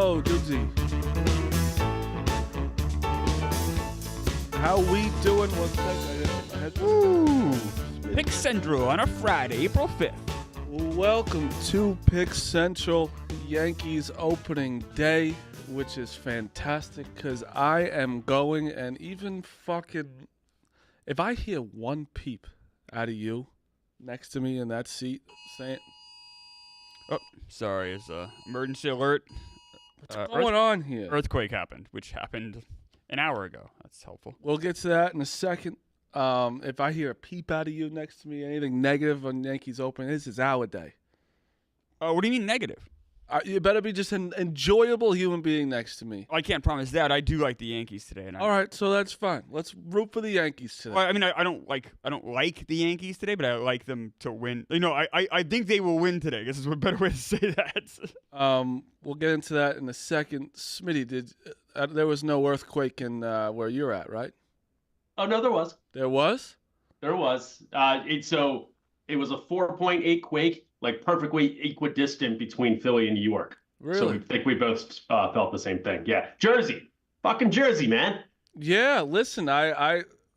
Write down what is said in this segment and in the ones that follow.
Yo, Doozy. How we doing? One second. Ooh. Pick Central on a Friday, April 5th. Welcome to Pick Central, Yankees opening day, which is fantastic because I am going and even fucking... If I hear one peep out of you next to me in that seat saying... Oh, sorry. It's emergency alert. What's going on here? Earthquake happened, which happened an hour ago. That's helpful. We'll get to that in a second. If I hear a peep out of you next to me, anything negative on Yankees Open, this is our day. What do you mean negative? You better be just an enjoyable human being next to me. I can't promise that. I do like the Yankees today. All right, so that's fine. Let's root for the Yankees today. Well, I mean, I don't like the Yankees today, but I like them to win. You know, I think they will win today. I guess is a better way to say that. We'll get into that in a second. Smitty, there was no earthquake in where you're at, right? Oh, no, there was. There was? There was. It was a 4.8 quake, like perfectly equidistant between Philly and New York. Really? So we think we both felt the same thing. Yeah. Jersey. Fucking Jersey, man. Yeah, listen,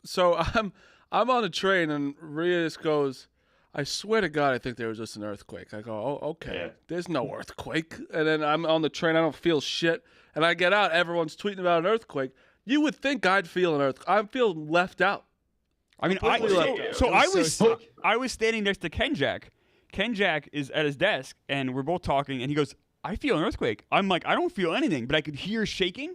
so I'm on a train and Rhea just goes, I swear to God, I think there was just an earthquake. I go, oh, okay. Yeah. There's no earthquake. And then I'm on the train, I don't feel shit. And I get out, everyone's tweeting about an earthquake. You would think I'd feel an earthquake. I feel left out. I mean, I was standing next to Ken Jack. Ken Jack is at his desk, and we're both talking, and he goes, I feel an earthquake. I'm like, I don't feel anything, but I could hear shaking.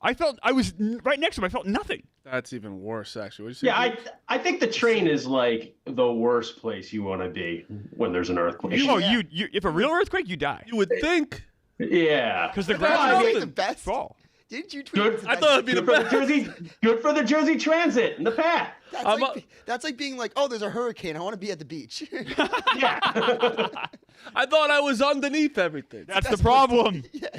I was right next to him. I felt nothing. That's even worse, actually. What'd you say? Yeah, I think the train is like the worst place you want to be when there's an earthquake. You if a real earthquake, you die. You would think. Yeah. Because the That's ground the best. fall. Didn't you tweet? Good. I thought it'd be the best. Good for the Jersey Transit and the path. That's like being like, oh, there's a hurricane. I want to be at the beach. Yeah. I thought I was underneath everything. That's the problem. Yeah.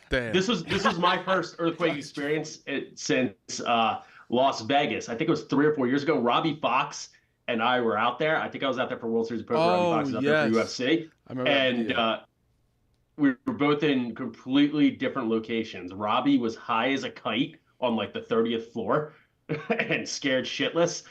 Damn. This was my first earthquake experience since Las Vegas. I think it was 3 or 4 years ago. Robbie Fox and I were out there. I think I was out there for World Series of Poker. Robbie Fox was out there for UFC. I remember that video. We were both in completely different locations. Robbie was high as a kite on like the 30th floor and scared shitless.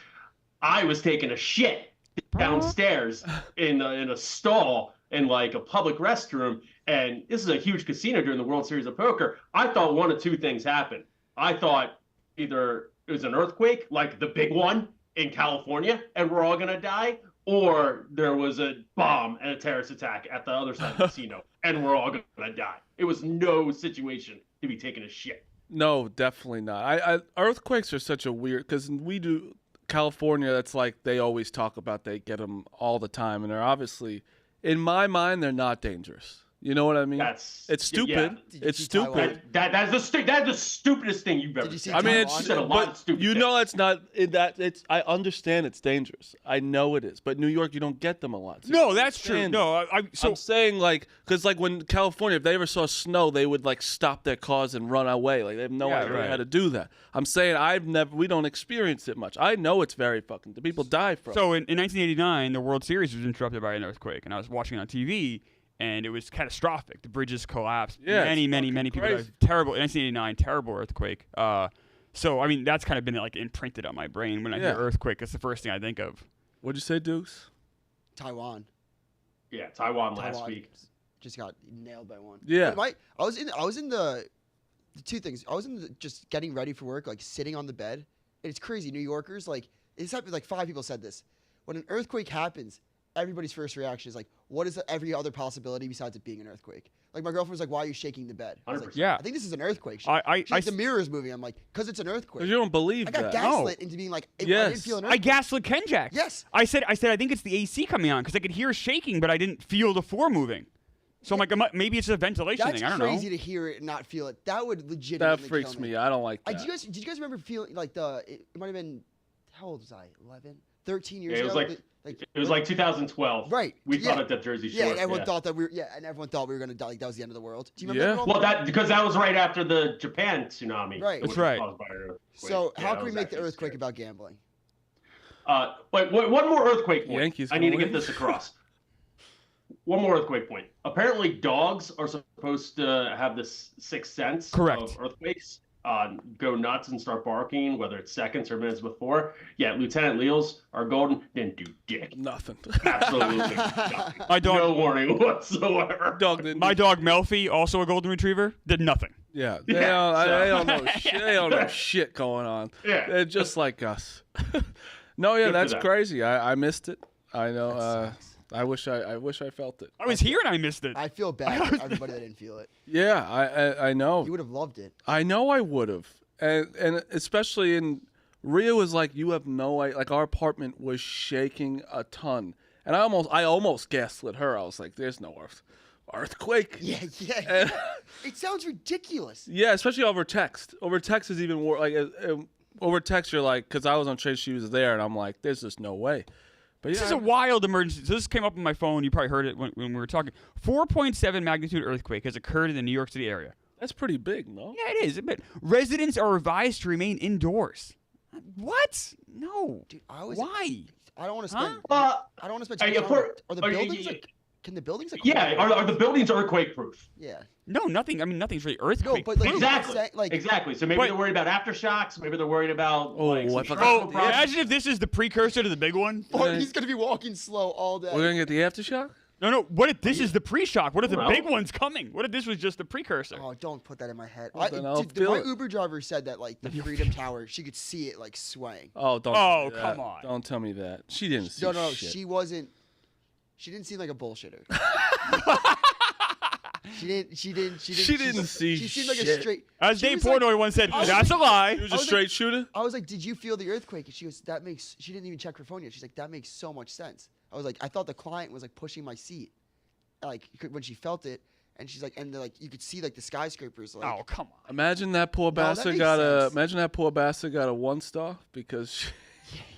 I was taking a shit downstairs in a stall in like a public restroom. And this is a huge casino during the World Series of Poker. I thought one of two things happened. I thought either it was an earthquake, like the big one in California, and we're all going to die, or there was a bomb and a terrorist attack at the other side of the casino, and we're all going to die. It was no situation to be taking a shit. No, definitely not. Earthquakes are such a weird, because we do California. That's like they always talk about. They get them all the time, and they're obviously, in my mind, they're not dangerous. You know what I mean? It's stupid. Yeah. It's stupid. That's the stupidest thing you've ever Did you see seen. I mean, Taiwan? it's said a lot of stupid you know things. that's not that. It's I understand it's dangerous. I know it is, but New York, you don't get them a lot. So No, that's true. understand. No, I'm saying because when California, if they ever saw snow, they would like stop their cars and run away. Like they have no idea how to do that. I'm saying we don't experience it much. I know it's very fucking. The people die from. So in 1989, the World Series was interrupted by an earthquake, and I was watching it on TV. And it was catastrophic. The bridges collapsed. Yeah, many people died. Terrible. 1989, terrible earthquake. So I mean, that's kind of been like imprinted on my brain when I hear earthquake. That's the first thing I think of. What'd you say, Dukes? Taiwan. Yeah, Taiwan last week. Just got nailed by one. Yeah. But I was in the two things. I was just getting ready for work, like sitting on the bed. And it's crazy. New Yorkers, like, it's happened, like 5 people said this. When an earthquake happens, everybody's first reaction is like, what is every other possibility besides it being an earthquake? Like my girlfriend was like, why are you shaking the bed? I was like, 100%. Yeah. I think this is an earthquake. She's like the Mirrors movie. I'm like, because it's an earthquake. You don't believe I got that. gaslit into being like, I Yes. didn't feel an I earthquake. gaslit Ken Jack. Yes. I said I think it's the AC coming on because I could hear shaking, but I didn't feel the floor moving. So I'm like, maybe it's a ventilation That's thing. I don't know. crazy to hear it and not feel it. That would legitimately That freaks kill me. I don't like that. Did you guys remember feeling like it might have been, how old was I? 11? 13 years Yeah, it ago? was it was like 2012. Right. We Yeah. thought at Jersey Shore. Yeah, and everyone thought that and everyone thought we were gonna die. Like that was the end of the world. Do you remember? Yeah. that moment? Well, because that was right after the Japan tsunami. Right. which That's was right. caused by an earthquake. So Yeah, how that can we was make the actually earthquake scary. about gambling? Wait, one more earthquake point. Yankees I need to gonna get win? this across. One more earthquake point. Apparently, dogs are supposed to have this sixth sense Correct. of earthquakes. Go nuts and start barking, whether it's seconds or minutes before. Yeah, Lieutenant Leals, our golden, didn't do dick. Nothing. Absolutely nothing. My dog, No warning whatsoever. my dog Melfi, also a golden retriever, did nothing. Yeah, they don't know shit. They don't know shit going on. Yeah. They're just like us. No, yeah, Good for that's them. crazy. I missed it. I know. That sucks. I wish I felt it. I was here and I missed it. I feel bad for everybody that didn't feel it. Yeah, I know. You would have loved it. I know I would have, and especially in Rio was like you have no idea. Like our apartment was shaking a ton, and I almost gaslit her. I was like, "There's no earthquake." Yeah. And- It sounds ridiculous. Yeah, especially over text. Over text is even worse. Like over text, you're like, because I was on Trace, she was there, and I'm like, "There's just no way." But This yeah, is a wild emergency. So this came up on my phone. You probably heard it when we were talking. 4.7 magnitude earthquake has occurred in the New York City area. that's pretty big, no? Yeah, it is. But residents are advised to remain indoors. What? No. Dude, Why? I don't want to spend. Uh, I don't want to spend. Are too you much for- time. Are the are you- buildings like? Can the buildings like? yeah, are the buildings earthquake proof? Yeah. No, nothing. I mean, nothing's really No, earthquake. but like Exactly. like Exactly. So maybe But- they're worried about aftershocks. Maybe they're worried about Oh, like, some I forgot. structural Oh, problems. imagine if this is the precursor to the big one. or he's gonna be walking slow all day. We're gonna get the aftershock. No. What if this is the pre-shock? What if the Well. big one's coming? What if this was just the precursor? Oh, don't put that in my head. Well, then I'll feel my it. Uber driver said that like the Freedom Tower, she could see it like swaying. Oh, don't. Oh, tell me that. come on. Don't tell me that. She didn't see. No, shit. she wasn't. She didn't seem like a bullshitter. She didn't. She didn't see She seemed like a shit. straight. As she Dave was like- Portnoy once said, I was that's a She lie. was a I was straight shooter. I was like, "Did you feel the earthquake?" And she goes, "That makes." She didn't even check her phone yet. She's like, "That makes so much sense." I was like, "I thought the client was like pushing my seat, like when she felt it." And she's like, and like you could see like the skyscrapers. Like, Oh, come on. Imagine that poor that bastard makes got a. sense. Imagine that poor bastard got a 1-star because she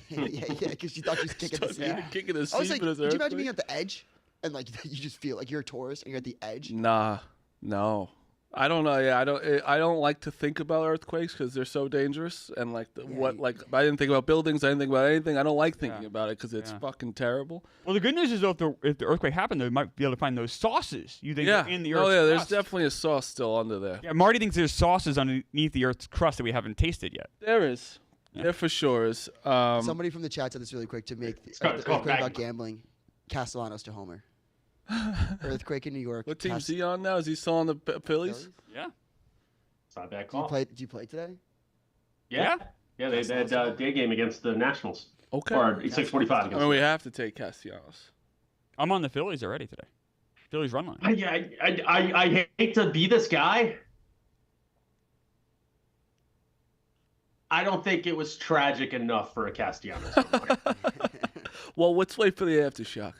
yeah, because she thought she was kicking the seat. kicking his I was seat like, with his could you imagine being earthquake. at the edge and like you just feel like you're a tourist and you're at the edge? Nah, no. I don't know. Yeah, I don't like to think about earthquakes because they're so dangerous. And like I didn't think about buildings. I didn't think about anything. I don't like thinking Yeah. about it because it's Yeah. fucking terrible. Well, the good news is though, if the earthquake happened, they might be able to find those sauces you think Yeah. are in the Oh Earth's yeah. There's crust. definitely a sauce still under there. Yeah, Marty thinks there's sauces underneath the Earth's crust that we haven't tasted yet. There is. Yeah. There for sure is. Somebody from the chat said this really quick to make the called earthquake about magma. gambling. Castellanos to Homer. Earthquake in New York. What team's he on now? Is he still on the Phillies? Yeah. It's not a bad Did you call. play? Did you play today? Yeah. They had a day game against the Nationals. Okay. Or 6:45 I against. mean, we have to take Castellanos. I'm on the Phillies already today. Phillies run line. I hate to be this guy. I don't think it was tragic enough for a Castellanos. Well, let's wait for the aftershock.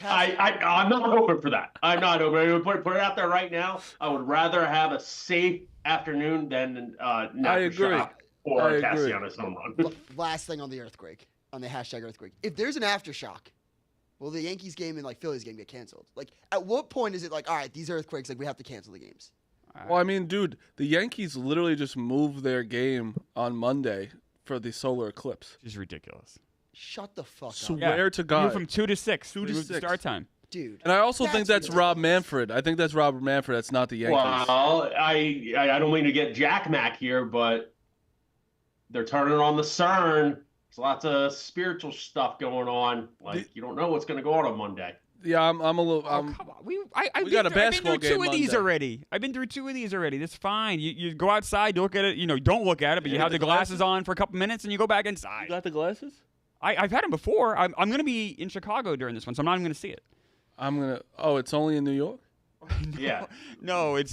I'm not hoping for that. I'm not hoping. I would put it out there right now. I would rather have a safe afternoon than an aftershock or I a agree. Castellanos home run. Last thing on the earthquake, on the hashtag earthquake. If there's an aftershock, will the Yankees game and like Phillies game get canceled? Like, at what point is it like, all right, these earthquakes, like we have to cancel the games? Well, I mean, dude, the Yankees literally just moved their game on Monday for the solar eclipse. Which is ridiculous. Shut the fuck up, Swear to Moved God. from 2 to 6. 2 to Moved the 6. start time. dude. And I also think that's That's Rob ridiculous. Manfred. I think that's Robert Manfred. That's not the Yankees. Well, I don't mean to get Jack Mac here, but they're turning on the CERN. There's lots of spiritual stuff going on. Like you don't know what's going to go on Monday. Yeah, I'm a little. Oh, come on. I've we got a basketball I've been through two game of these Monday. already. I've been through 2 of these already. That's fine. You go outside, you look at it. You know, don't look at it, but you Yeah, have the the glasses glasses? on for a couple minutes, and you go back You inside. got the glasses? I've had them before. I'm going to be in Chicago during this one, so I'm not even going to see it. I'm gonna. Oh, it's only in New York. Yeah. No, it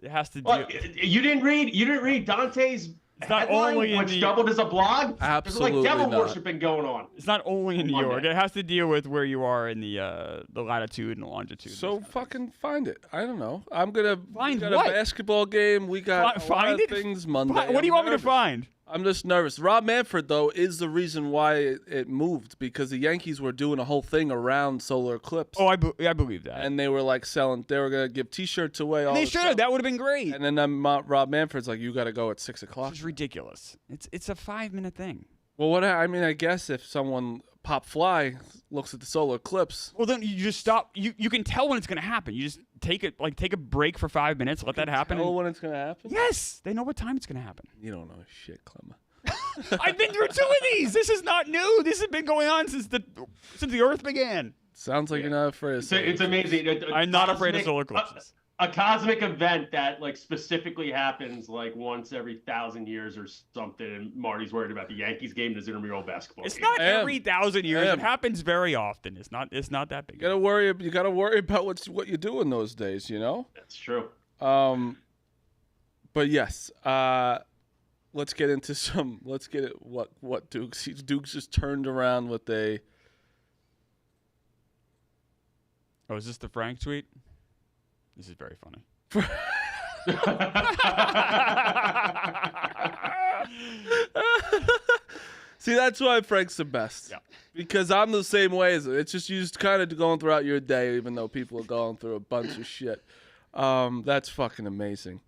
has to do. Well, you didn't read Dante's not headline, only in which the- doubled as a blog? Absolutely There's like devil not. worshiping going on. It's not only in New York. Monday. It has to deal with where you are in the latitude and the longitude. So fucking find it. I don't know. I'm gonna Find we got what? a basketball game. We got Find a lot it? of things Monday. What do you I'm want me to nervous. find? I'm just nervous. Rob Manfred, though, is the reason why it moved because the Yankees were doing a whole thing around solar eclipse. Oh, I believe that. And they were like selling. They were gonna give T-shirts away. All And they this should stuff. have. That would have been great. And then Rob Manfred's like, "You got to go at 6 o'clock." It's ridiculous. It's a 5-minute thing. Well, I mean, I guess if someone Pop Fly looks at the solar eclipse. Well, then you just stop. You can tell when it's going to happen. You just take a break for 5 minutes, let that happen. Tell when it's going to happen? Yes, they know what time it's going to happen. You don't know shit, Clemma. I've been through 2 of these. This is not new. This has been going on since the Earth began. Sounds like you're not afraid of solar It's amazing. I'm not afraid of solar eclipses. A cosmic event that like specifically happens like once every 1,000 years or something, and Marty's worried about the Yankees game, the intramural basketball It's game. not every 1,000 years. It happens very often. It's not that big. You gotta worry about what you do in those days, you know? That's true. But yes, let's get into what Dukes. Dukes just turned around with a. Oh, is this the Frank tweet? This is very funny. See, that's why Frank's the best. Yeah. Because I'm the same way as it. It's just you just kind of going throughout your day, even though people are going through a bunch of shit. That's fucking amazing.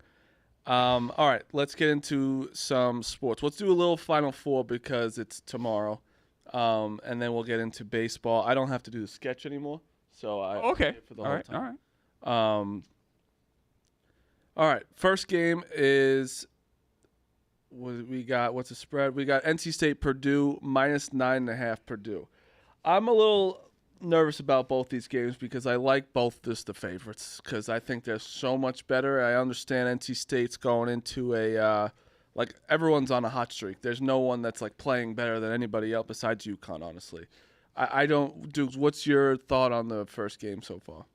All right, let's get into some sports. Let's do a little Final Four because it's tomorrow, and then we'll get into baseball. I don't have to do the sketch anymore, so okay. For the all whole right. time. All right. All right. First game is we got. What's the spread? We got NC State Purdue -9.5 Purdue. I'm a little nervous about both these games because I like both the favorites because I think they're so much better. I understand NC State's going into a like everyone's on a hot streak. There's no one that's like playing better than anybody else besides UConn. Honestly, I don't. Dukes, what's your thought on the first game so far?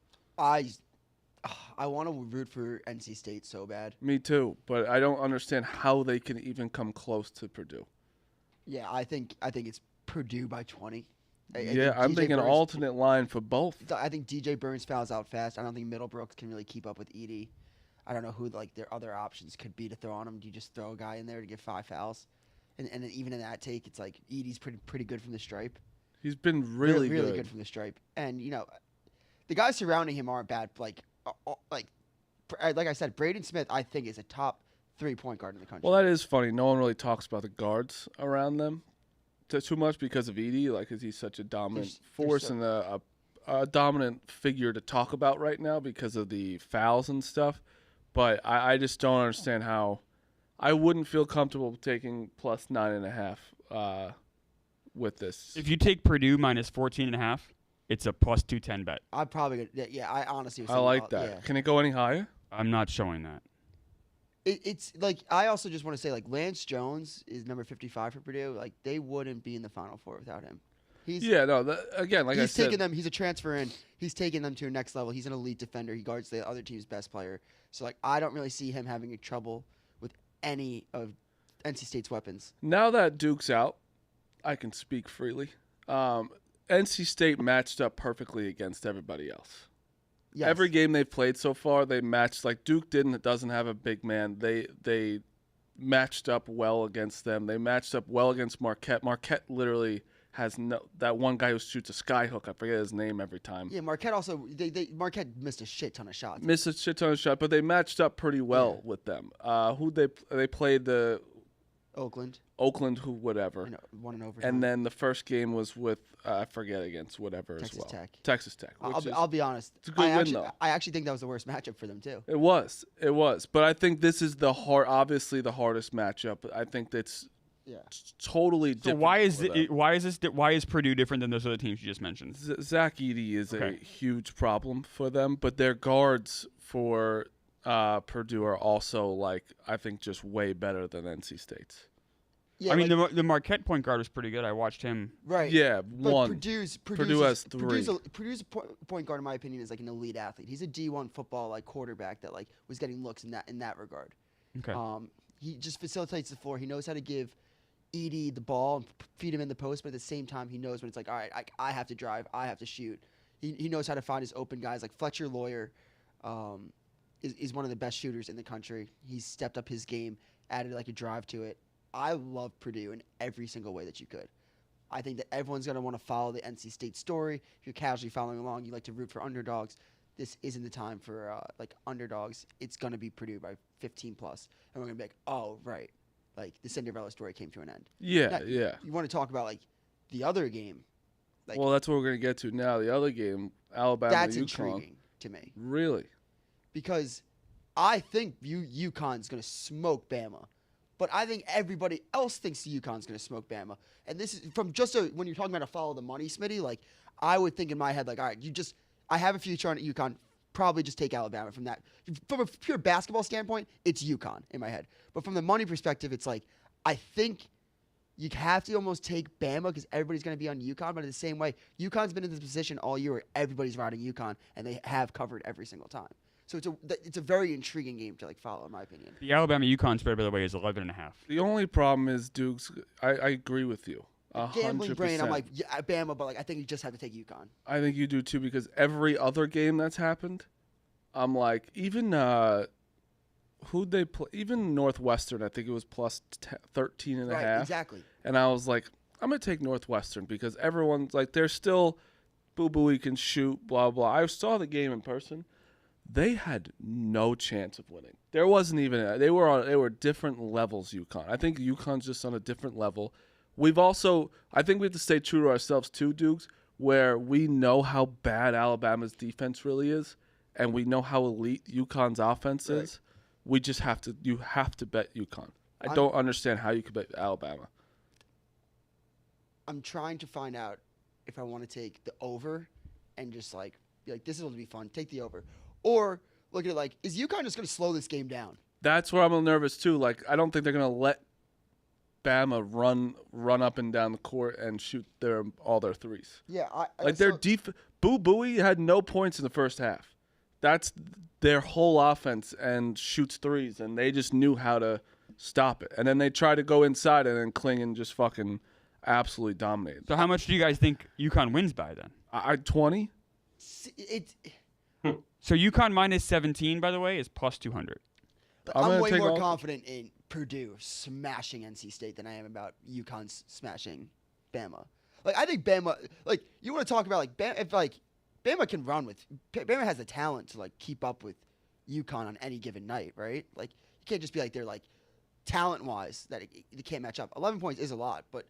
I want to root for NC State so bad. Me too, but I don't understand how they can even come close to Purdue. Yeah, I think it's Purdue by 20. I'm thinking an alternate line for both. I think DJ Burns fouls out fast. I don't think Middlebrooks can really keep up with Edey. I don't know who like their other options could be to throw on him. Do you just throw a guy in there to get 5 fouls? And then even in that take, it's like Edey's pretty good from the stripe. He's been really good from the stripe. And the guys surrounding him aren't bad. Like I said, Braden Smith, I think, is a top 3-point guard in the country. Well, that is funny. No one really talks about the guards around them too much because of Edey. Like, is he such a dominant force and a dominant figure to talk about right now because of the fouls and stuff? But I just don't understand how I wouldn't feel comfortable taking plus 9.5 with this. If you take Purdue -14.5. It's a plus 210 bet. I'm probably gonna. Yeah, I honestly. I like that. Yeah. Can it go any higher? I'm not showing that. It's like I also just want to say like Lance Jones is number 55 for Purdue. Like they wouldn't be in the Final Four without him. He's taking them. He's a transfer in. He's taking them to a next level. He's an elite defender. He guards the other team's best player. So like I don't really see him having any trouble with any of NC State's weapons. Now that Duke's out, I can speak freely. NC State matched up perfectly against everybody else. Yes. Every game they've played so far, they matched like Duke doesn't have a big man. They matched up well against them. They matched up well against Marquette. Marquette literally has that one guy who shoots a sky hook. I forget his name every time. Yeah, Marquette also Marquette missed a shit ton of shots. But they matched up pretty well with them. Who they played the Oakland, whatever. Won in overtime. And then the first game was with I forget against whatever Texas as well. Tech. Texas Tech. I'll be honest. It's a good win though. I actually think that was the worst matchup for them too. It was. But I think this is obviously the hardest matchup. I think that's totally different. So why is Purdue different than those other teams you just mentioned? Zach Edey is a huge problem for them, but their guards for Purdue are also like I think just way better than NC State's. Yeah, I mean the Marquette point guard was pretty good. I watched him. Right. Yeah, but Purdue has 3. Purdue's point guard, in my opinion, is like an elite athlete. He's a D1 football like quarterback that like was getting looks in that regard. Okay. He just facilitates the floor. He knows how to give Edey the ball and feed him in the post, but at the same time, he knows when it's like, all right, I have to drive, I have to shoot. He knows how to find his open guys. Like Fletcher Lawyer is one of the best shooters in the country. He's stepped up his game, added like a drive to it. I love Purdue in every single way that you could. I think that everyone's going to want to follow the NC State story. If you're casually following along, you like to root for underdogs. This isn't the time for like underdogs. It's going to be Purdue by 15 plus. And we're going to be like, oh, right. Like the Cinderella story came to an end. Yeah, now, yeah. You want to talk about like the other game Like, well, that's what we're gonna get to now. The other game, Alabama. that's UConn. intriguing to me Really? because I think UConn's going to smoke Bama, but I think everybody else thinks UConn's going to smoke Bama. And this is from when you're talking about a follow the money, Smitty. Like, I would think in my head, like, all right, I have a future on UConn. Probably just take Alabama from that. From a pure basketball standpoint, it's UConn in my head. But from the money perspective, it's like I think you have to almost take Bama because everybody's going to be on UConn. But in the same way, UConn's been in this position all year where everybody's riding UConn, and they have covered every single time. So it's a very intriguing game to follow, in my opinion. The Alabama UConn spread, by the way, is 11.5. The only problem is Dukes. I agree with you. Gambling 100%. brain, I'm like, yeah, Bama, but I think you just have to take UConn. I think you do too because every other game that's happened, I'm like, even who'd they play? Even Northwestern, I think it was plus 13 and a half. Exactly. And I was like, I'm gonna take Northwestern because everyone's like, they're still boo he can shoot, blah blah. I saw the game in person. They had no chance of winning. There wasn't even. They were different levels. UConn. I think UConn's just on a different level. I think we have to stay true to ourselves too, Dukes, where we know how bad Alabama's defense really is, and we know how elite UConn's offense is. We just you have to bet UConn. I don't understand how you could bet Alabama. I'm trying to find out if I want to take the over and just be like, this is going to be fun. Take the over. Or look at it is UConn just going to slow this game down? That's where I'm a little nervous too. I don't think they're going to let Bama run up and down the court and shoot all their threes. Yeah, their Boo Buie had no points in the first half. That's their whole offense and shoots threes, and they just knew how to stop it. And then they try to go inside, and then Klingon just fucking absolutely dominated. So how much do you guys think UConn wins by then? 20. So UConn minus 17, by the way, is plus 200. I'm way more confident in Purdue smashing NC State than I am about UConn smashing Bama. I think Bama. You want to talk about Bama? If Bama can run with Bama has the talent to keep up with UConn on any given night, right? You can't just be they're talent wise that they can't match up. 11 points is a lot, but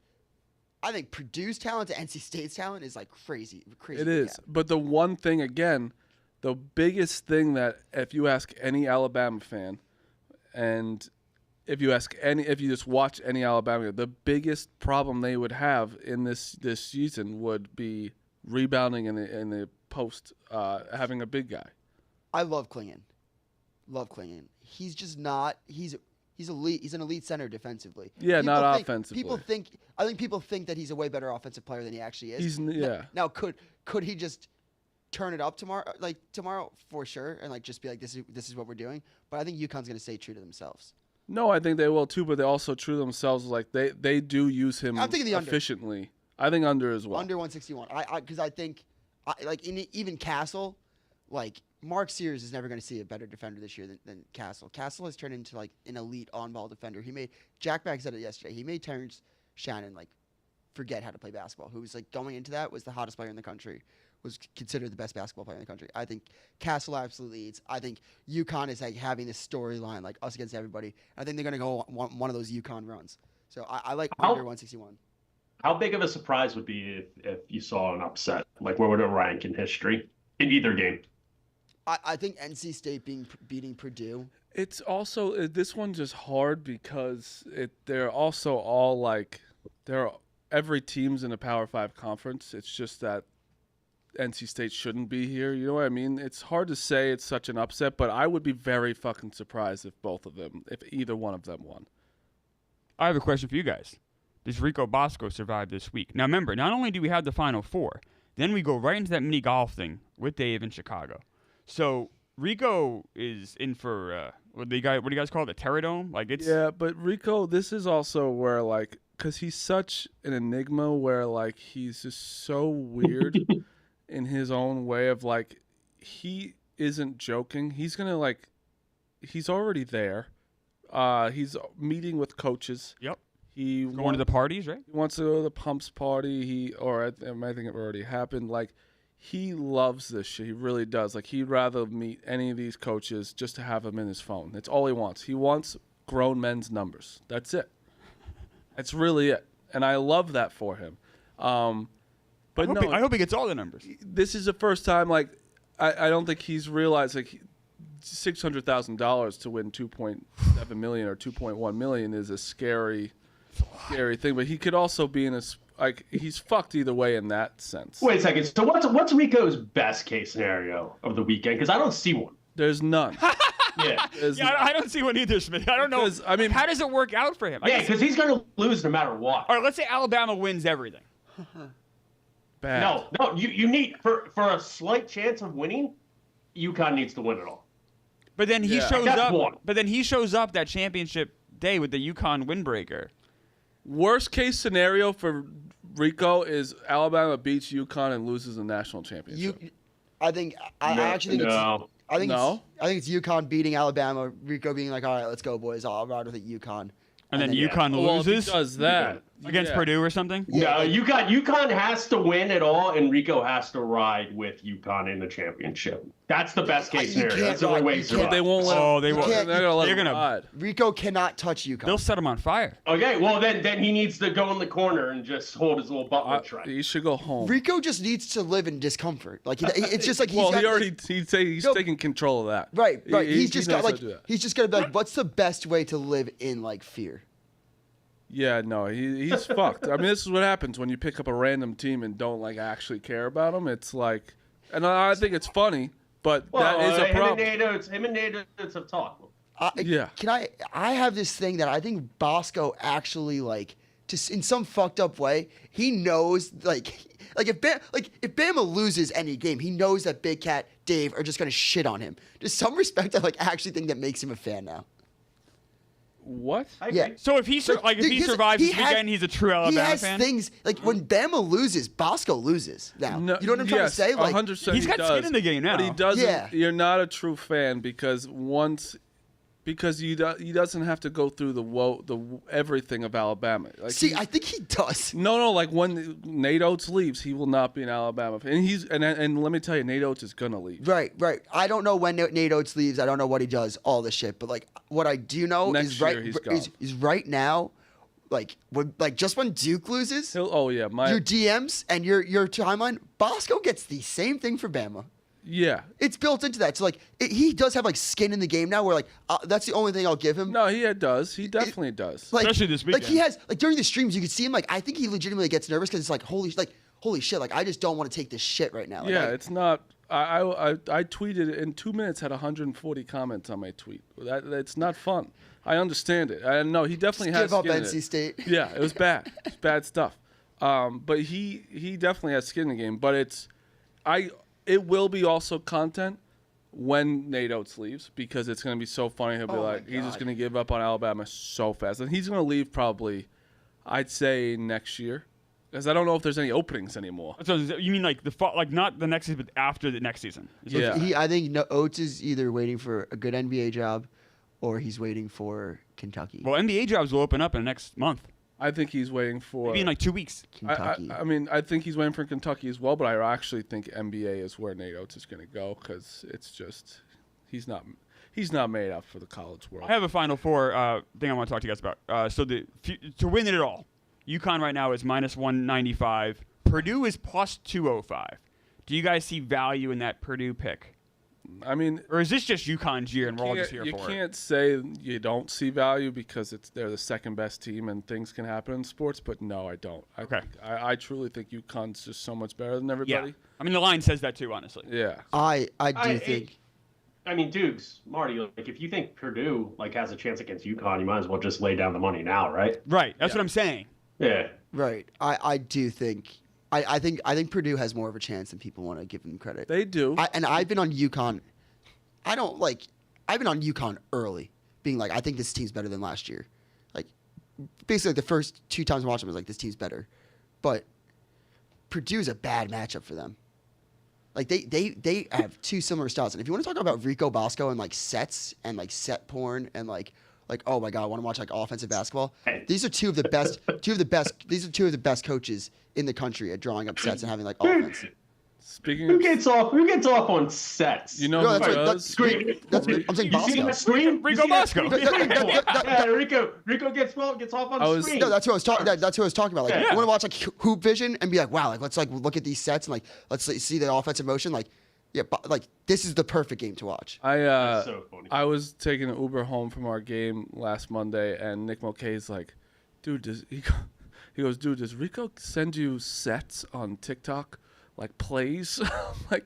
I think Purdue's talent to NC State's talent is crazy. It is, but the one thing again. The biggest thing that if you ask any Alabama fan, and if you just watch any Alabama, the biggest problem they would have in this season would be rebounding in the post, having a big guy. I love Klingon. He's just not. He's elite. He's an elite center defensively. Yeah, not offensively. I think people think that he's a way better offensive player than he actually is. Now could he just turn it up tomorrow for sure, and just be this is what we're doing. But I think UConn's going to stay true to themselves. No, I think they will too, but they also true to themselves. They do use him efficiently. I think under as well. Under 161. Because I think even Castle, Mark Sears is never going to see a better defender this year than Castle. Castle has turned into an elite on-ball defender. Jack Back said it yesterday. He made Terrence Shannon forget how to play basketball. Who was going into that was the hottest player in the country. Was considered the best basketball player in the country. I think Castle absolutely leads. I think UConn is having this storyline us against everybody. I think they're going to go on one of those UConn runs. So I like under 161. How big of a surprise would be if you saw an upset? Where would it rank in history in either game? I think NC State beating Purdue. It's also this one's just hard because they're also all every team's in a Power 5 conference. It's just that NC State shouldn't be here. You know what I mean? It's hard to say it's such an upset, but I would be very fucking surprised if either one of them won. I have a question for you guys. Does Rico Bosco survive this week? Now remember, not only do we have the Final Four, then we go right into that mini golf thing with Dave in Chicago. So Rico is in for what do you guys call it? The Terradome? Yeah, but Rico, this is also where because he's such an enigma where he's just so weird. In his own way of he isn't joking. He's gonna he's already there. He's meeting with coaches. Yep. He's going to the parties, right? He wants to go to the Pumps party. I think it already happened. He loves this shit. He really does. He'd rather meet any of these coaches just to have him in his phone. That's all he wants. He wants grown men's numbers. That's it. That's really it. And I love that for him. But I hope he gets all the numbers. this is the first time. Like, I don't think he's realized like $600,000 to win 2.7 million or 2.1 million is a scary thing. But he could also be in a like he's fucked either way in that sense. Wait a second. So what's Rico's best case scenario of the weekend? Because I don't see one. There's none. Yeah. I don't see one either, Smith. I don't know. I mean, how does it work out for him? Yeah, because he's going to lose no matter what. All right, let's say Alabama wins everything. bad. No, you need for a slight chance of winning, UConn needs to win it all. But then he shows That's up. one. But then he shows up that championship day with the UConn windbreaker. Worst case scenario for Rico is Alabama beats UConn and loses the national championship. I actually think no. I think it's UConn beating Alabama. Rico being like, all right, let's go, boys. I'll ride with it, UConn. And then yeah. UConn Well, if he loses does that against Purdue or something. No, UConn has to win it all, and Rico has to ride with UConn in the championship. That's the best case You scenario. can't That's the do only it. way You to can't. survive. They won't let Oh, him. they won't. They're gonna let They're him gonna- ride. Rico cannot touch UConn. They'll set him on fire. Okay, well then he needs to go in the corner and just hold his little Butler tray. He should go home. Rico just needs to live in discomfort. Like it's just like he's Well, got, he already he's taking control of that. right. He He's just knows got how to do like that. he's just gonna be like, what's the best way to live in like fear? Yeah, no, he's fucked. I mean, this is what happens when you pick up a random team and don't like actually care about them. It's like, and I think it's funny, but that is a problem. Him and Nate Oates have talked. Yeah. I have this thing that I think Bosco actually like just in some fucked up way. He knows like if Bama loses any game, he knows that Big Cat Dave are just gonna shit on him. There's some respect I like actually think that makes him a fan now. What? Yeah. So if he survives this weekend, he's a true Alabama he has fan. things like when Bama loses, Bosco loses now. No, you know what I'm trying to say? Like 100%. He's got skin in the game now. But he doesn't. Yeah. You're not a true fan because he doesn't have to go through the everything of Alabama. Like see, I think he does. No. Like when Nate Oates leaves, he will not be an Alabama fan. And let me tell you, Nate Oates is gonna leave. Right. I don't know when Nate Oates leaves. I don't know what he does. All this shit. But like, what I do know Next is year he's gone. is right now, like just when Duke loses, Your DMs and your timeline, Bosco gets the same thing for Bama. Yeah. It's built into that. So like, he does have like skin in the game now. Where like, that's the only thing I'll give him. No, he does. He definitely does. Like, Especially this Like he weekend. has like during the streams, you could see him. Like I think he legitimately gets nervous because it's like holy shit. Like I just don't want to take this shit right now. Like, Yeah, it's not. I tweeted in 2 minutes, had 140 comments on my tweet. It's not fun. I understand it. I know he definitely has give up skin in NC it. State. Yeah, it was bad. It's bad stuff. But he definitely has skin in the game. But it will be also content when Nate Oates leaves because it's going to be so funny. He'll be like, he's just going to give up on Alabama so fast. And he's going to leave probably, I'd say, next year. Because I don't know if there's any openings anymore. So you mean like not the next season, but after the next season? Yeah. I think Oates is either waiting for a good NBA job, or he's waiting for Kentucky. Well, NBA jobs will open up in the next month. I think he's waiting for. Maybe in like 2 weeks. Kentucky. I mean, I think he's waiting for Kentucky as well, but I actually think NBA is where Nate Oates is going to go because it's just he's not made up for the college world. I have a Final Four thing I want to talk to you guys about. So to win it all, UConn right now is minus 195. Purdue is plus 205. Do you guys see value in that Purdue pick? I mean, Or is this just UConn's year and we're all just here you for it? can't say you don't see value because they're the second best team and things can happen in sports. But no, I don't. I truly think UConn's just so much better than everybody. Yeah. I mean, the line says that too, honestly. Yeah. I do think. I mean, Dukes, Marty, like if you think Purdue like has a chance against UConn, you might as well just lay down the money now, right? Right. That's Yeah. what I'm saying. Yeah. Right. I do think. I think Purdue has more of a chance than people want to give them credit. They do. I've been on UConn. I've been on UConn early, being like, I think this team's better than last year. Like, basically, the first 2 times I watched them, I was like, this team's better. But Purdue's a bad matchup for them. Like, they have 2 similar styles. And if you want to talk about Rico Bosco and, like, sets and, like, set porn and, like, oh, my God, I want to watch, like, offensive basketball, these are two of the best coaches in the country at drawing up sets and having, like, offense. Speaking Who of, gets off on sets? you know No, who that's right. does? Screen. That's me. I'm saying You see Bosco. that screen? Rico You see that Bosco. screen? That- Rico gets off on I was- screen. No, that's what I was talking. That's what I was talking about. Like, Yeah. I want to watch like hoop vision and be like, wow, like let's like look at these sets and like let's see the offensive motion. Like, yeah, but like this is the perfect game to watch. That's so funny. I was taking an Uber home from our game last Monday, and Nick Mulcahy's like, dude, he goes, dude, does Rico send you sets on TikTok, like plays? I'm like,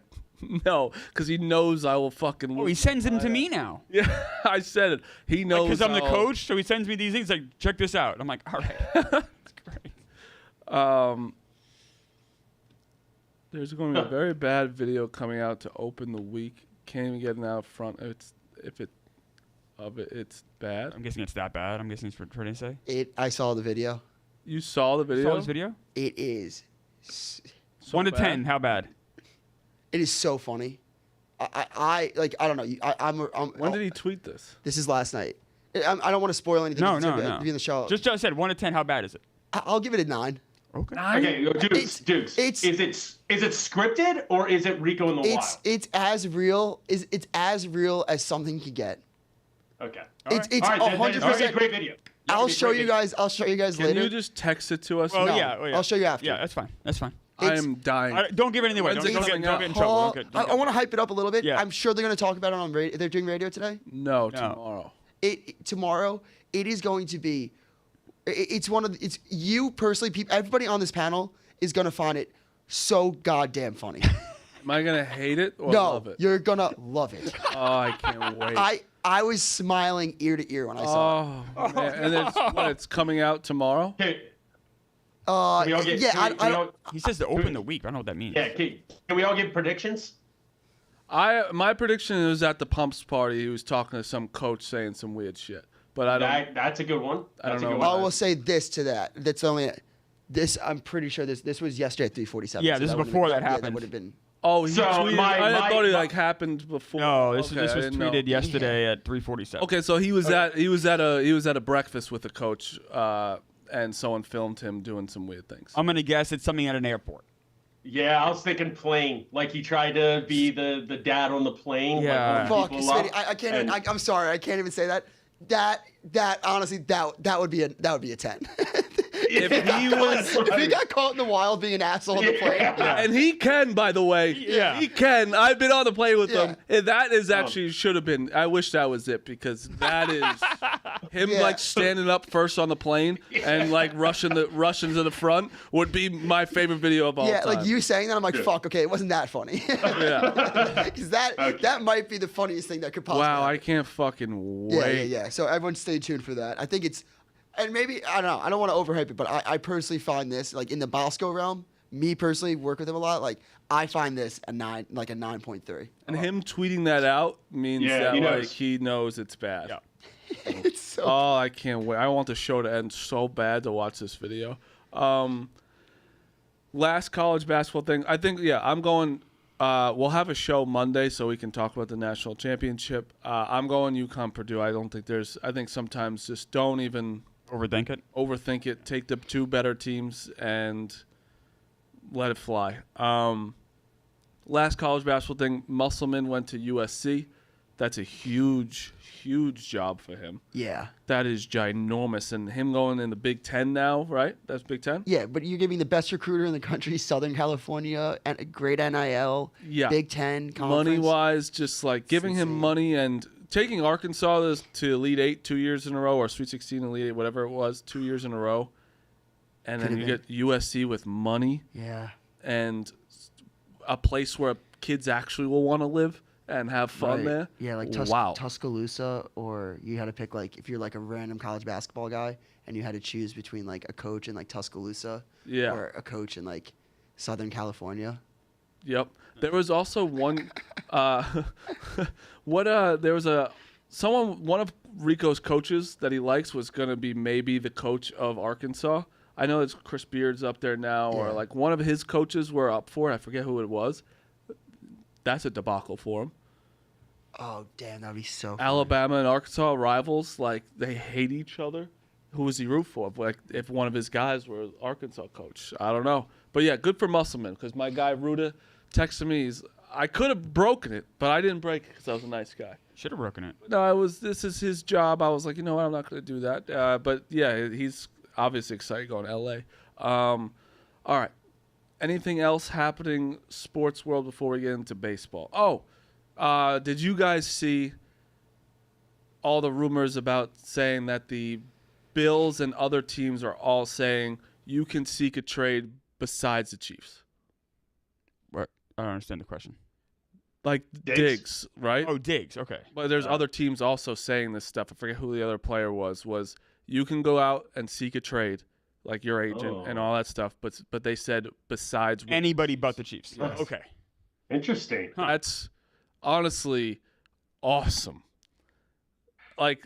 no, because he knows I will fucking. Oh, he sends them to me now. Yeah, I said it. He knows Because I'm the I'll- coach, so he sends me these things like, check this out. I'm like, all right. That's great. There's going to be a very bad video coming out to open the week. Can't even get it out front. It's bad. I'm guessing it's that bad. I'm guessing it's for trying to say. I saw the video. You saw the video? Saw this video? It is. So 1 to bad? 10, how bad? It is so funny. I don't know. I'm. When did he tweet this? This is last night. I don't want to spoil anything. No, It's no, gonna no. Be in the show. Just said 1 to 10, how bad is it? I'll give it a 9. Okay. Okay, Dukes. it's- Is it scripted or is it Rico in the wild? It's as real. It's as real as something can get. Okay. It's All right, then it's 100%. a great video. I'll show you guys. I'll show you guys Can later. you just text it to us? Oh, No, yeah. I'll show you after. Yeah, that's fine. That's fine. I It's- am dying. Don't give it away. When's Don't, it don't, get, coming don't out? get in trouble. Don't get, I want to hype it up a little bit. Yeah. I'm sure they're going to talk about it on radio. They're doing radio today. No, tomorrow. Tomorrow, it is going to be. It's one of the, it's you personally. Everybody on this panel is going to find it so goddamn funny. Am I gonna hate it or No, love it? you're gonna love it. Oh, I can't wait. I was smiling ear to ear when I saw it. Oh, man. And it's coming out tomorrow? Okay. Can we all get, yeah, can we I don't. all- He says to open the week. I don't know what that means. yeah, can we all give predictions? My prediction was at the Pumps party. He was talking to some coach saying some weird shit. But I don't. That's a good one. I don't That's a know. good one. I will say this to that. That's only. This I'm pretty sure this was yesterday at 3:47. Yeah, so this is would've before been- that yeah, happened. would have been. Oh, he So tweeted. I thought it like happened before. No, this Okay, was I didn't know. tweeted yesterday at 3:47. Okay, so he was at a breakfast with a coach, and someone filmed him doing some weird things. I'm gonna guess it's something at an airport. Yeah, I was thinking plane. Like he tried to be the dad on the plane. Yeah. Like one of Fuck, the people Smitty, love. I can't. And- Even, I'm sorry, I can't even say that. That honestly, that would be a 10. If he was, If he got caught in the wild being an asshole on the plane. Yeah. and he can, by the way. Yeah. He can. I've been on the plane with Yeah. him. And that is actually should have been. I wish that was it because that is him Yeah. like standing up first on the plane and like rushing to the front would be my favorite video of all Yeah, time. like you saying that, I'm like, fuck. Okay, it wasn't that funny. Yeah. Because that might be the funniest thing that could possibly. Wow, I happen. can't fucking Yeah, wait. yeah. So everyone stay tuned for that. I think it's, and maybe I don't know. I don't want to overhype it, but I personally find this like in the Bosco realm. Me personally, work with him a lot. Like I find this a 9.3. And him tweeting that out means Yeah, that he like knows. he knows it's bad. Yeah. It's so. Oh, I can't wait. I want the show to end so bad to watch this video. Last college basketball thing. I think, yeah, I'm going. We'll have a show Monday so we can talk about the national championship. I'm going UConn Purdue. I don't think there's. I think sometimes just don't even Overthink it. overthink it. Take the two better teams and let it fly. Last college basketball thing. Musselman went to USC. That's a huge, huge job for him. Yeah. That is ginormous. And him going in the Big Ten now, right? That's Big Ten? Yeah, but you're giving the best recruiter in the country, Southern California, and a great NIL, Yeah. Big Ten conference. Money-wise, just like giving him insane. money and taking Arkansas to Elite Eight 2 years in a row, or Sweet 16, Elite Eight, whatever it was, 2 years in a row. And then Could've you get USC with money Yeah. and a place where kids actually will want to live and have fun Right. there. Yeah, like Wow. Tuscaloosa, or you had to pick like if you're like a random college basketball guy and you had to choose between like a coach in like Tuscaloosa Yeah. or a coach in like Southern California. Yep. There was also one. There was one of Rico's coaches that he likes was going to be maybe the coach of Arkansas. I know it's Chris Beard's up there now, or Yeah. like one of his coaches were up for it. I forget who it was. That's a debacle for him. Oh damn, that'd be so. Funny. Alabama and Arkansas rivals, like they hate each other. Who was he root for? Like if one of his guys were Arkansas coach, I don't know. But yeah, good for Musselman because my guy Ruda texted me. I could have broken it, but I didn't break it because I was a nice guy. Should have broken it. No, this is his job. I was like, you know what? I'm not going to do that. But yeah, he's obviously excited going to L.A. All right. Anything else happening sports world before we get into baseball? Oh, did you guys see all the rumors about saying that the Bills and other teams are all saying you can seek a trade besides the Chiefs? What? I don't understand the question. Like Diggs, right? Oh, Diggs. Okay. But there's other teams also saying this stuff. I forget who the other player was you can go out and seek a trade, like your agent and all that stuff. But they said besides anybody but the Chiefs. Yes. Okay. Interesting. Huh. That's honestly awesome. Like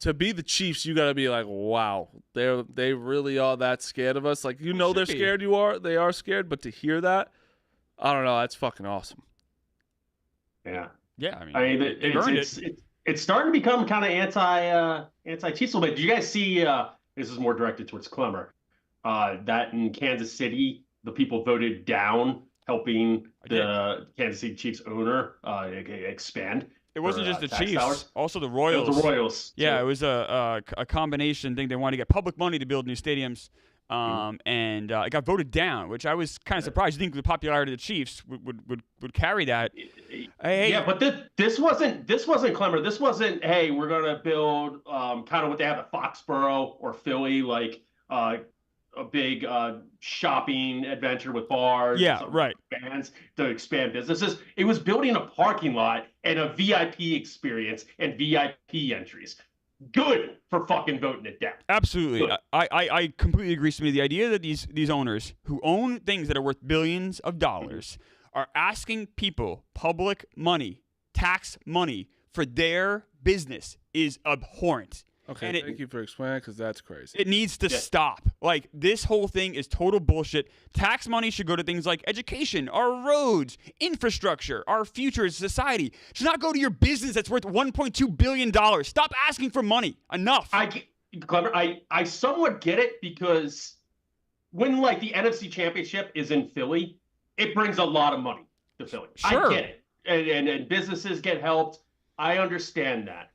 to be the Chiefs, you got to be like, wow, they really are that scared of us. Like they're scared. They are scared. But to hear that, I don't know. That's fucking awesome. Yeah. Yeah. I mean, it's starting to become kind of anti-Chiefs a little bit. Did you guys see? This is more directed towards Clemmer. That in Kansas City, the people voted down helping the Kansas City Chiefs owner expand. It wasn't just the Chiefs, dollars. Also the Royals. It was the Royals. Yeah, it was a combination thing. They wanted to get public money to build new stadiums, and it got voted down, which I was kind of surprised. You think the popularity of the Chiefs would carry that? Hey, yeah, but this wasn't Clemmer. This wasn't, hey, we're gonna build kind of what they have at Foxborough or Philly, like a big shopping adventure with bars. Yeah, right. Bands to expand businesses. It was building a parking lot and a VIP experience and VIP entries. Good for fucking voting it down. Absolutely. I completely agree with me. The idea that these owners who own things that are worth billions of dollars are asking people public money, tax money for their business is abhorrent. Okay, thank you for explaining it, because that's crazy. It needs to stop. Like, this whole thing is total bullshit. Tax money should go to things like education, our roads, infrastructure, our future as a society. It should not go to your business that's worth $1.2 billion. Stop asking for money. Enough. Clever. I somewhat get it, because when, like, the NFC Championship is in Philly, it brings a lot of money to Philly. Sure. I get it. And businesses get helped. I understand that.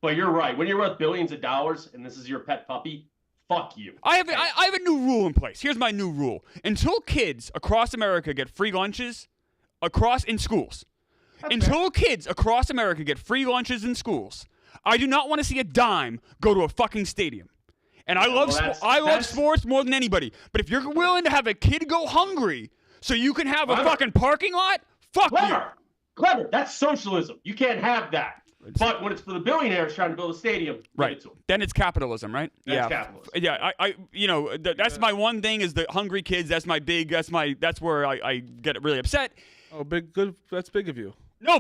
But you're right. When you're worth billions of dollars and this is your pet puppy, fuck you. I have a new rule in place. Here's my new rule. Until kids across America get free lunches in schools. Kids across America get free lunches in schools, I do not want to see a dime go to a fucking stadium. And I love sports more than anybody. But if you're willing to have a kid go hungry so you can have a fucking parking lot, fuck you. Clever. That's socialism. You can't have that. But when it's for the billionaires trying to build a stadium, right? Then it's capitalism, right? That's capitalism. Yeah, that's my one thing is the hungry kids. That's where I get really upset. Oh, good. That's big of you. No,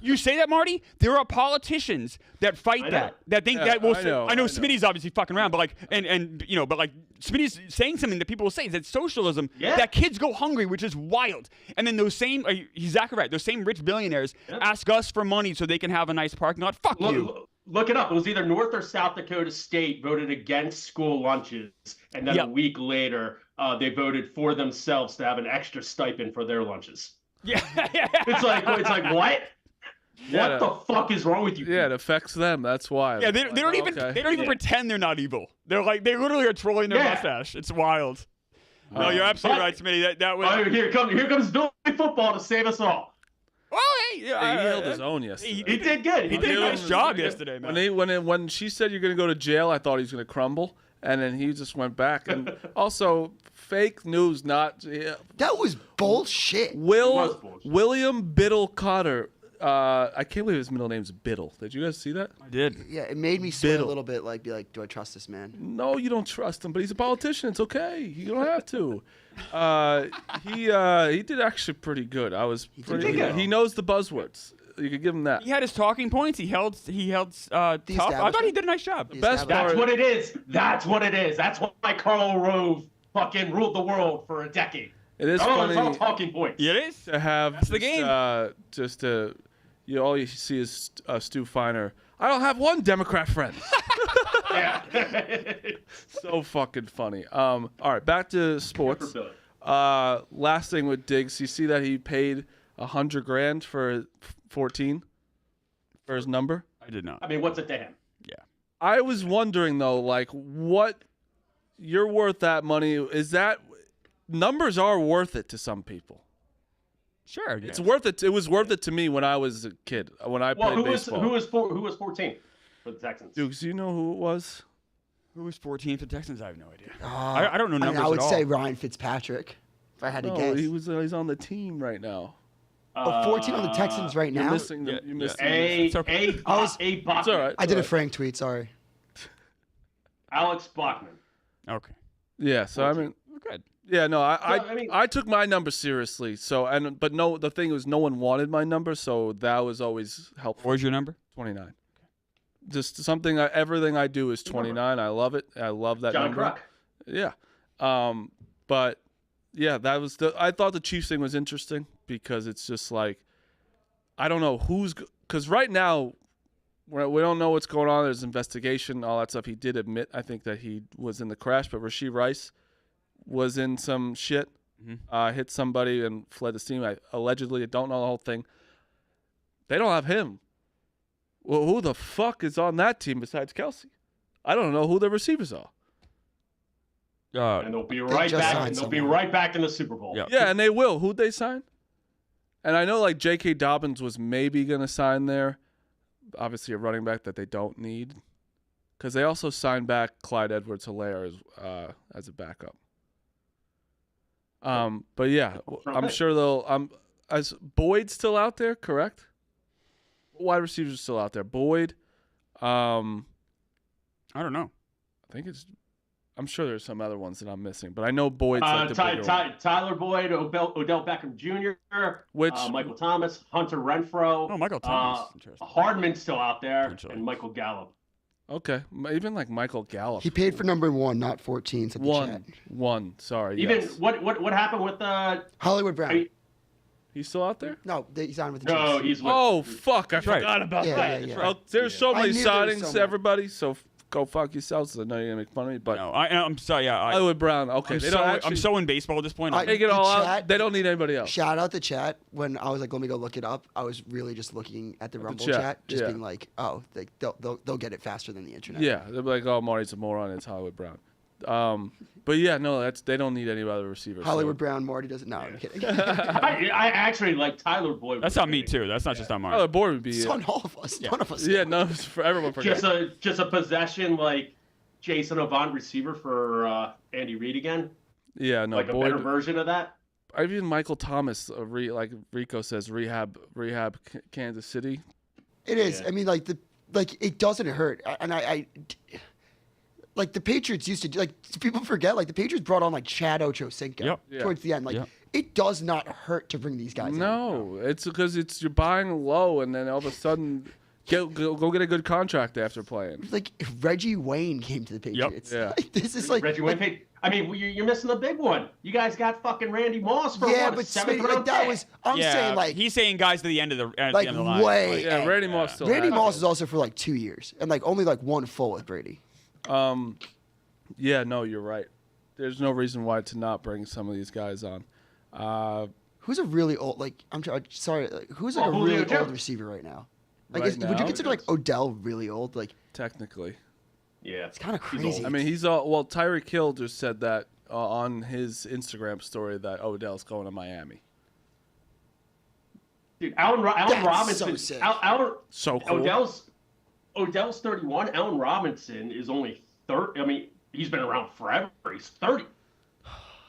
you say that, Marty. There are politicians that fight that think that will. I know Smitty's obviously fucking around, but like, but like Smitty's saying something that people will say is that socialism. Yeah. That kids go hungry, which is wild. And then those same, he's exactly right. Those same rich billionaires ask us for money so they can have a nice parking lot. Fuck you. Look it up. It was either North or South Dakota State voted against school lunches, and then a week later, they voted for themselves to have an extra stipend for their lunches. Yeah. It's like what? What the fuck is wrong with you? Yeah, it affects them. That's why. Yeah, they don't even pretend they're not evil. They're like they literally are trolling their mustache. It's wild. No, you're absolutely right, Smitty. That was here comes Billy Football to save us all. Oh, hey, he held his own yesterday. He did good. He did a nice job yesterday, man. When she said you're gonna go to jail, I thought he was gonna crumble. And then he just went back. And also, fake news, not... Yeah. That was bullshit. William Biddle Cotter. I can't believe his middle name's Biddle. Did you guys see that? I did. Yeah, it made me sweat a little bit, be like, do I trust this man? No, you don't trust him, but he's a politician. It's okay. You don't have to. He did actually pretty good. He knows the buzzwords. You could give him that. He had his talking points. He held tough. I thought he did a nice job. That's what it is. That's why Karl Rove fucking ruled the world for a decade. It is funny. It's all talking points. It is. To have That's the game. All you see is Stu Feiner. I don't have one Democrat friend. Yeah. So fucking funny. All right, back to sports. Last thing with Diggs, you see that he paid $100,000 for 14 for his number. I did not. I mean, what's it to him? Yeah. I was wondering though, like, what you're worth that money? Is that numbers are worth it to some people? Sure. It's worth it. It was worth it to me when I was a kid. When I played baseball. Who was 14 for the Texans? Dukes, do you know who it was? Who was 14 for the Texans? I have no idea. Uh, I don't know numbers I would at all. say Ryan Fitzpatrick, if I had to No, guess. he's on the team right now. 14 on the Texans right You're now. missing them. Yeah, You missed It's okay. It's all right. I did a Frank tweet. Sorry. Alex Bachman. Okay. Yeah, so I mean, Good. yeah, no, I mean- I took my number seriously. So but no, the thing was, no one wanted my number, so that was always helpful. What was your number? 29. Just something. Everything I do is 29. I love it. I love that John number. Kruk. Yeah. But yeah, that was I thought the Chiefs thing was interesting because it's just like, I don't know because right now we don't know what's going on. There's investigation, all that stuff. He did admit, I think, that he was in the crash, but Rashee Rice was in some shit, hit somebody and fled the scene. Allegedly, I don't know the whole thing. They don't have him. Well, who the fuck is on that team besides Kelsey? I don't know who the receivers are. And they'll be right back. And they'll be right back in the Super Bowl. Yeah. Yeah, and they will. Who'd they sign? And I know like J.K. Dobbins was maybe going to sign there. Obviously a running back that they don't need. Because they also signed back Clyde Edwards-Helaire as a backup. But yeah, I'm sure they'll is Boyd still out there, correct? Wide receivers are still out there. Boyd, I don't know. I think I'm sure there's some other ones that I'm missing, but I know Boyd's like the bigger one. Tyler Boyd, Odell Beckham Jr., Which Michael Thomas, Hunter Renfro. Oh, Michael Thomas. Interesting. Hardman's still out there, Potentially. and Michael Gallup. okay, even like Michael Gallup. He paid for number 1, not 14. Said the chat. One. Sorry. Even yes. what happened with Hollywood Brown. He's still out there? No, he signed with the No, Chiefs. he's with, Oh fuck! I right. forgot about Yeah, that. yeah, yeah. Oh, there's so I many knew there was signings, so many. everybody. So go fuck yourselves. I know you're gonna make fun of me, but No, I'm sorry. Yeah, Hollywood Brown. Okay, I'm so in baseball at this point. take it The all out. chat- They don't need anybody else. Shout out the chat. When I was like, let me go look it up, I was really just looking at the Rumble chat, just yeah. being like, oh, they'll get it faster than the internet. Yeah, they'll be like, "Oh, Marty's a moron." It's Hollywood Brown. But yeah, no, they don't need any other receivers. Hollywood Brown, Marty doesn't know. I'm kidding. I actually like Tyler Boyd. That's not me too. That's not just on Tyler Mark. Boyd would be It's on all of us. None of us. Yeah, no, it's for everyone. just a possession like Jason Avant receiver for Andy Reid again. Yeah, no, Like a Boyd. better version of that. Even Michael Thomas, like Rico says, rehab Kansas City. It is. Yeah. I mean, like it doesn't hurt, and I like the Patriots used to like people forget like the Patriots brought on like Chad Ochocinco Yep. Yeah. towards the end. Like it does not hurt to bring these guys. No, it's because you're buying low, and then all of a sudden, go get a good contract after playing. in. Like if Reggie Wayne came to the Patriots. Yeah. Like, this is like Reggie Wayne. I mean, you're missing the big one. You guys got fucking Randy Moss for yeah, what, but seventh like round that pick? was I'm Yeah, saying like he's saying guys to the end of the like end of the line. way. Yeah, end. Randy Moss still. Randy has Moss it. is also for like 2 years and like only like one full with Brady. Yeah, no, you're right. There's no reason why to not bring some of these guys on. Who's a really old like sorry like, who's like a Julio really Jones. old receiver right now? Like Right would now? you consider like Odell really old? Like Technically, Yeah, it's kind of He's crazy. old. I mean, he's well. Tyreek Hill just said that on his Instagram story that Odell's going to Miami. dude, Allen That's Robinson. so sick. So cool. Odell's 31. Allen Robinson is only 30. I mean, he's been around forever. He's 30.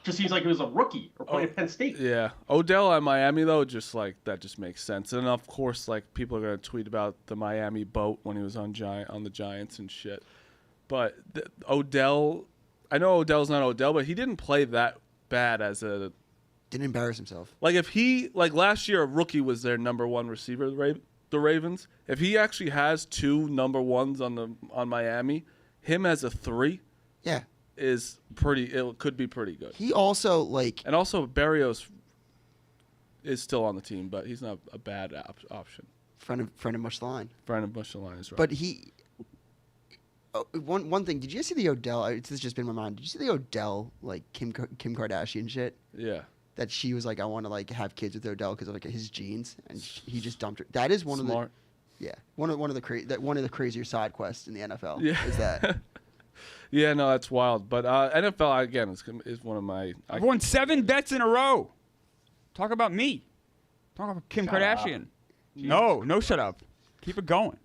Just seems like he was a rookie or playing at Penn State. Yeah, Odell at Miami though, just like that, just makes sense. And of course, like people are gonna tweet about the Miami boat when he was on the Giants and shit. But Odell, I know Odell's not Odell, but he didn't play that bad as a. Didn't embarrass himself. Like if he last year, a rookie was their number one receiver, the Ravens. If he actually has 2 number ones on Miami, him as a 3 Yeah. is pretty. It could be pretty good. He also like And also Barrios is still on the team, but he's not a bad option. friend of Mushline. Brandon Bushline is right. But he one thing. Did you guys see the Odell? This has just been in my mind. Did you see the Odell like Kim Kardashian shit? Yeah. That she was like, I want to like have kids with Odell because of like his genes, and he just dumped her. That is one Smart. of the one of the crazier side quests in the NFL. Yeah. Is that? Yeah, no, that's wild. But NFL again is one of my. I've won 7 bets in a row. Talk about me. Talk about Kim Kardashian. No, shut up. Keep it going.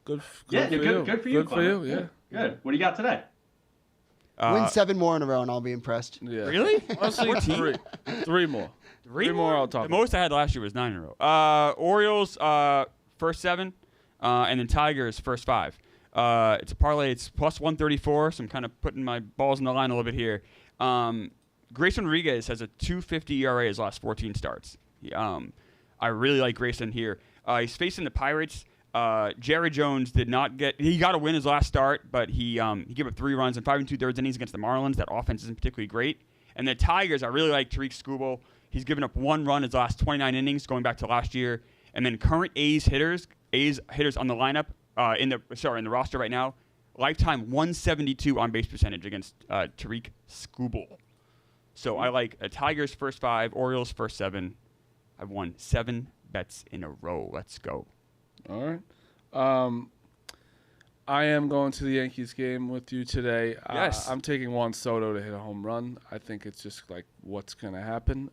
Good for Good you. for you. Good for you. Yeah. Good. What do you got today? Win 7 more in a row, and I'll be impressed. Yeah. Really? Honestly, 3. 3 more. 3 more. I'll talk. The most I had last year was 9 in a row. Orioles first 7, and then Tigers first 5. It's a parlay. It's plus 134. So I'm kind of putting my balls in the line a little bit here. Grayson Rodriguez has a 2.50 ERA his last 14 starts. I really like Grayson here. He's facing the Pirates. Jerry Jones did not get. He got a win his last start, but he gave up 3 runs in 5 2/3 innings against the Marlins. That offense isn't particularly great. And the Tigers, I really like Tariq Skubal. He's given up 1 run his last 29 innings, going back to last year. And then current A's hitters on the lineup in the roster right now, lifetime 172 on base percentage against Tariq Skubal. So I like Tigers first 5, Orioles first 7. I've won 7 bets in a row. Let's go. All right. I am going to the Yankees game with you today. Yes. I'm taking Juan Soto to hit a home run. I think it's just like what's going to happen.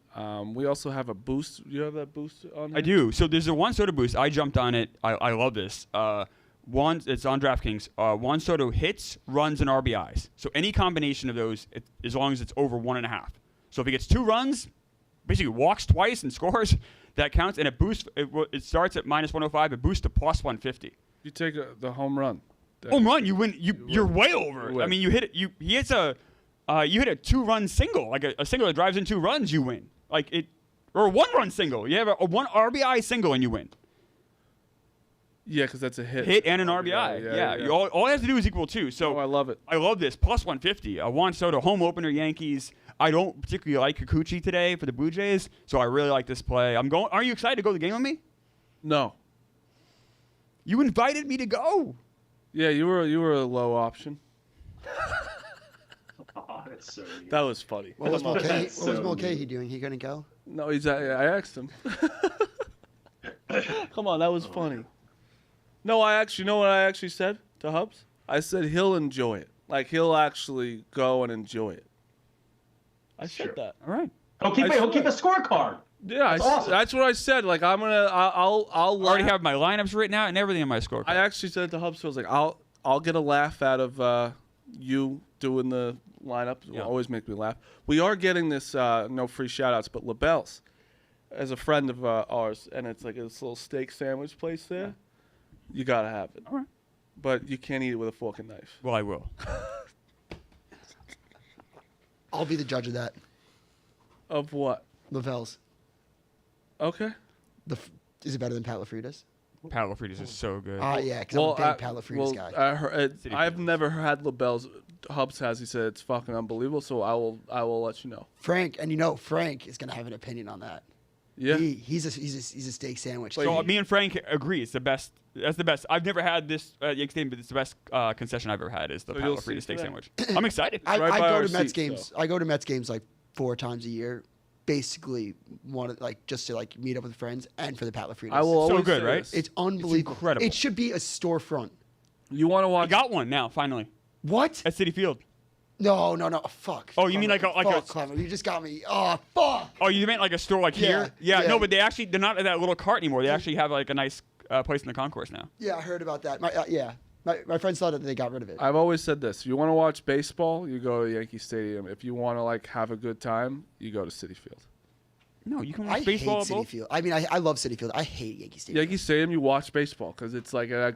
We also have a boost. You have that boost on here? I do. So there's a Juan Soto boost. I jumped on it. I love this. It's on DraftKings. Juan Soto hits, runs, and RBIs. So any combination of those, as long as it's over 1.5. So if he gets 2 runs, basically walks twice and scores, that counts. And it boosts. It starts at minus 105. It boosts to plus 150. You take the home run. Home run, you win. You're way over. You win. I mean, you hit it. You hit a 2-run single, like a single that drives in 2 runs. You win. Like it, or a 1-run single. You have a 1 RBI single and you win. Yeah, because that's a hit. Hit and an RBI. Yeah. All he has to do is equal 2. So I love it. I love this. Plus 150. Juan Soto, home opener, Yankees. I don't particularly like Kikuchi today for the Blue Jays, so I really like this play. I'm going. Are you excited to go to the game with me? No. You invited me to go. Yeah, you were a low option. Oh, that's so weird. That was funny. What was That's Mulcahy? so What was mean. Mulcahy doing? He gonna go? No, I asked him. Come on, that was funny. No, you know what I actually said to Hubs? I said he'll enjoy it. Like he'll actually go and enjoy it. I said Sure. that. All right. He'll keep a scorecard. Yeah, Awesome. that's what I said. Like I'll I already have my lineups written out and everything on my scorecard. I actually said to Hubs, I was like, I'll get a laugh out of you doing the lineup. It will always make me laugh. We are getting this no free shout outs, but LaBelle's as a friend of ours, and it's like this little steak sandwich place there. You gotta have it. All right. But you can't eat it with a fork and knife. Well, I will. I'll be the judge of that. Of what? Lavelle's. Okay. Is it better than Pat LaFrida's? Pat LaFrida's is so good. Yeah, because I'm a big Pat LaFrida's guy. I've never had LaBelle's. Hubs has. He said it's fucking unbelievable. So I will let you know. Frank, Frank is gonna have an opinion on that. Yeah. He's a steak sandwich. So me and Frank agree it's the best. That's the best. I've never had this Yankees game, but it's the best concession I've ever had is the So Pat you'll see LaFrida steak today. sandwich. I'm excited. I right by go our to Mets seat, games. so. I go to Mets games like 4 times a year. Basically, just to like meet up with friends and for the Pat LaFrida's. I will So always good, say right? this. It's unbelievable. incredible. It should be a storefront. You want to I watch? got one now, finally, What? at City Field. No. Fuck. Oh, you mean Clever. like a- Fuck, Clever. You just got me. Oh, fuck. Oh, you meant like a store like Yeah, here? Yeah, yeah. no, but they're not at that little cart anymore. They actually have like a nice place in the concourse now. Yeah, I heard about that. My friends thought that they got rid of it. I've always said this. You want to watch baseball, you go to Yankee Stadium. If you want to like have a good time, you go to City Field. No, you can I watch baseball hate at City both. Field. I mean, I love City Field. I hate Yankee Stadium. Yankee Stadium, you watch baseball because it's like a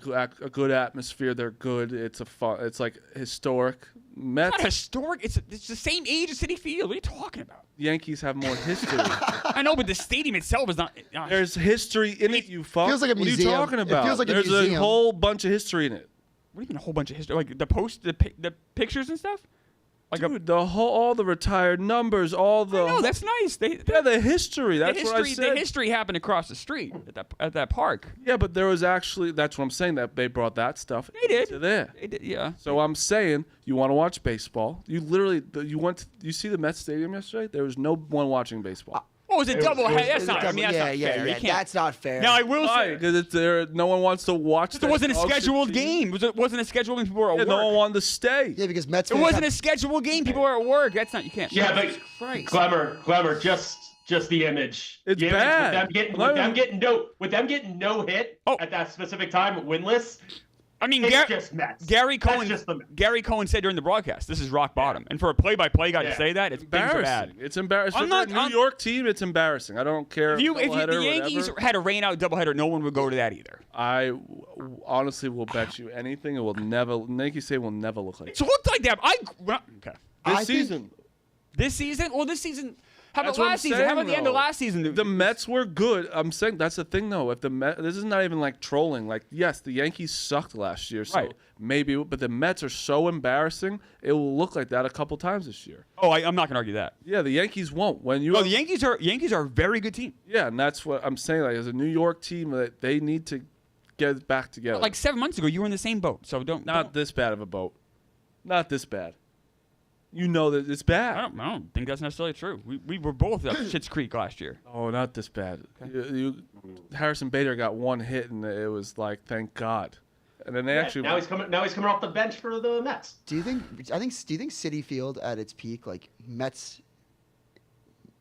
good atmosphere. They're good. It's it's like historic. It's Mets, not historic. It's the same age as City Field. What are you talking about? Yankees have more history. I know, but the stadium itself is not. There's history in it. You fuck. Feels like a What museum. are you talking It about? feels like a There's museum. whole bunch of history in it. What do you mean a whole bunch of history? Like the pictures and stuff? Like Dude, all the retired numbers, all the. No, that's nice. The history. That's what I said. The history happened across the street at that park. Yeah, but there was actually. That's what I'm saying. That they brought that stuff. They did. To there. They did. Yeah. So I'm saying, you want to watch baseball? You literally, you see the Mets stadium yesterday? There was no one watching baseball. Oh, it was a double head. That's not. I mean, that's not fair. Yeah, that's not fair. Now I will say because no one wants to watch. It wasn't a scheduled game. It wasn't a scheduled game. People were at work. No one wanted to stay. Yeah, because Mets. It wasn't a scheduled game. People were at work. That's not. You can't. Yeah, but Clemmer, just the image. It's the bad. Image with them getting no hit at that specific time, winless. I mean, it's just Mets. Gary Cohen said during the broadcast, "This is rock bottom." And for a play-by-play guy to say that, it's embarrassing. It's embarrassing. For a New York team, it's embarrassing. I don't care. If the Yankees had a rain-out doubleheader, no one would go to that either. I honestly will bet you anything. It will never. Yankees say will never look like. It looked like that. Okay. This season. Well, this season. How about last season? How about the end of last season? The Mets were good. I'm saying that's the thing, though. If the Mets, this is not even like trolling. Like, yes, the Yankees sucked last year, so maybe. But the Mets are so embarrassing. It will look like that a couple times this year. Oh, I'm not gonna argue that. Yeah, the Yankees won't. The Yankees are a very good team. Yeah, and that's what I'm saying. Like, as a New York team, that they need to get back together. Like 7 months ago, you were in the same boat, so don't. This bad of a boat. Not this bad. You know that it's bad. I don't think that's necessarily true. We were both at Schitt's Creek last year. Oh, not this bad. Okay. Harrison Bader got one hit, and it was like, thank God. And then they actually now he's coming off the bench for the Mets. Do you think Citi Field at its peak, like Mets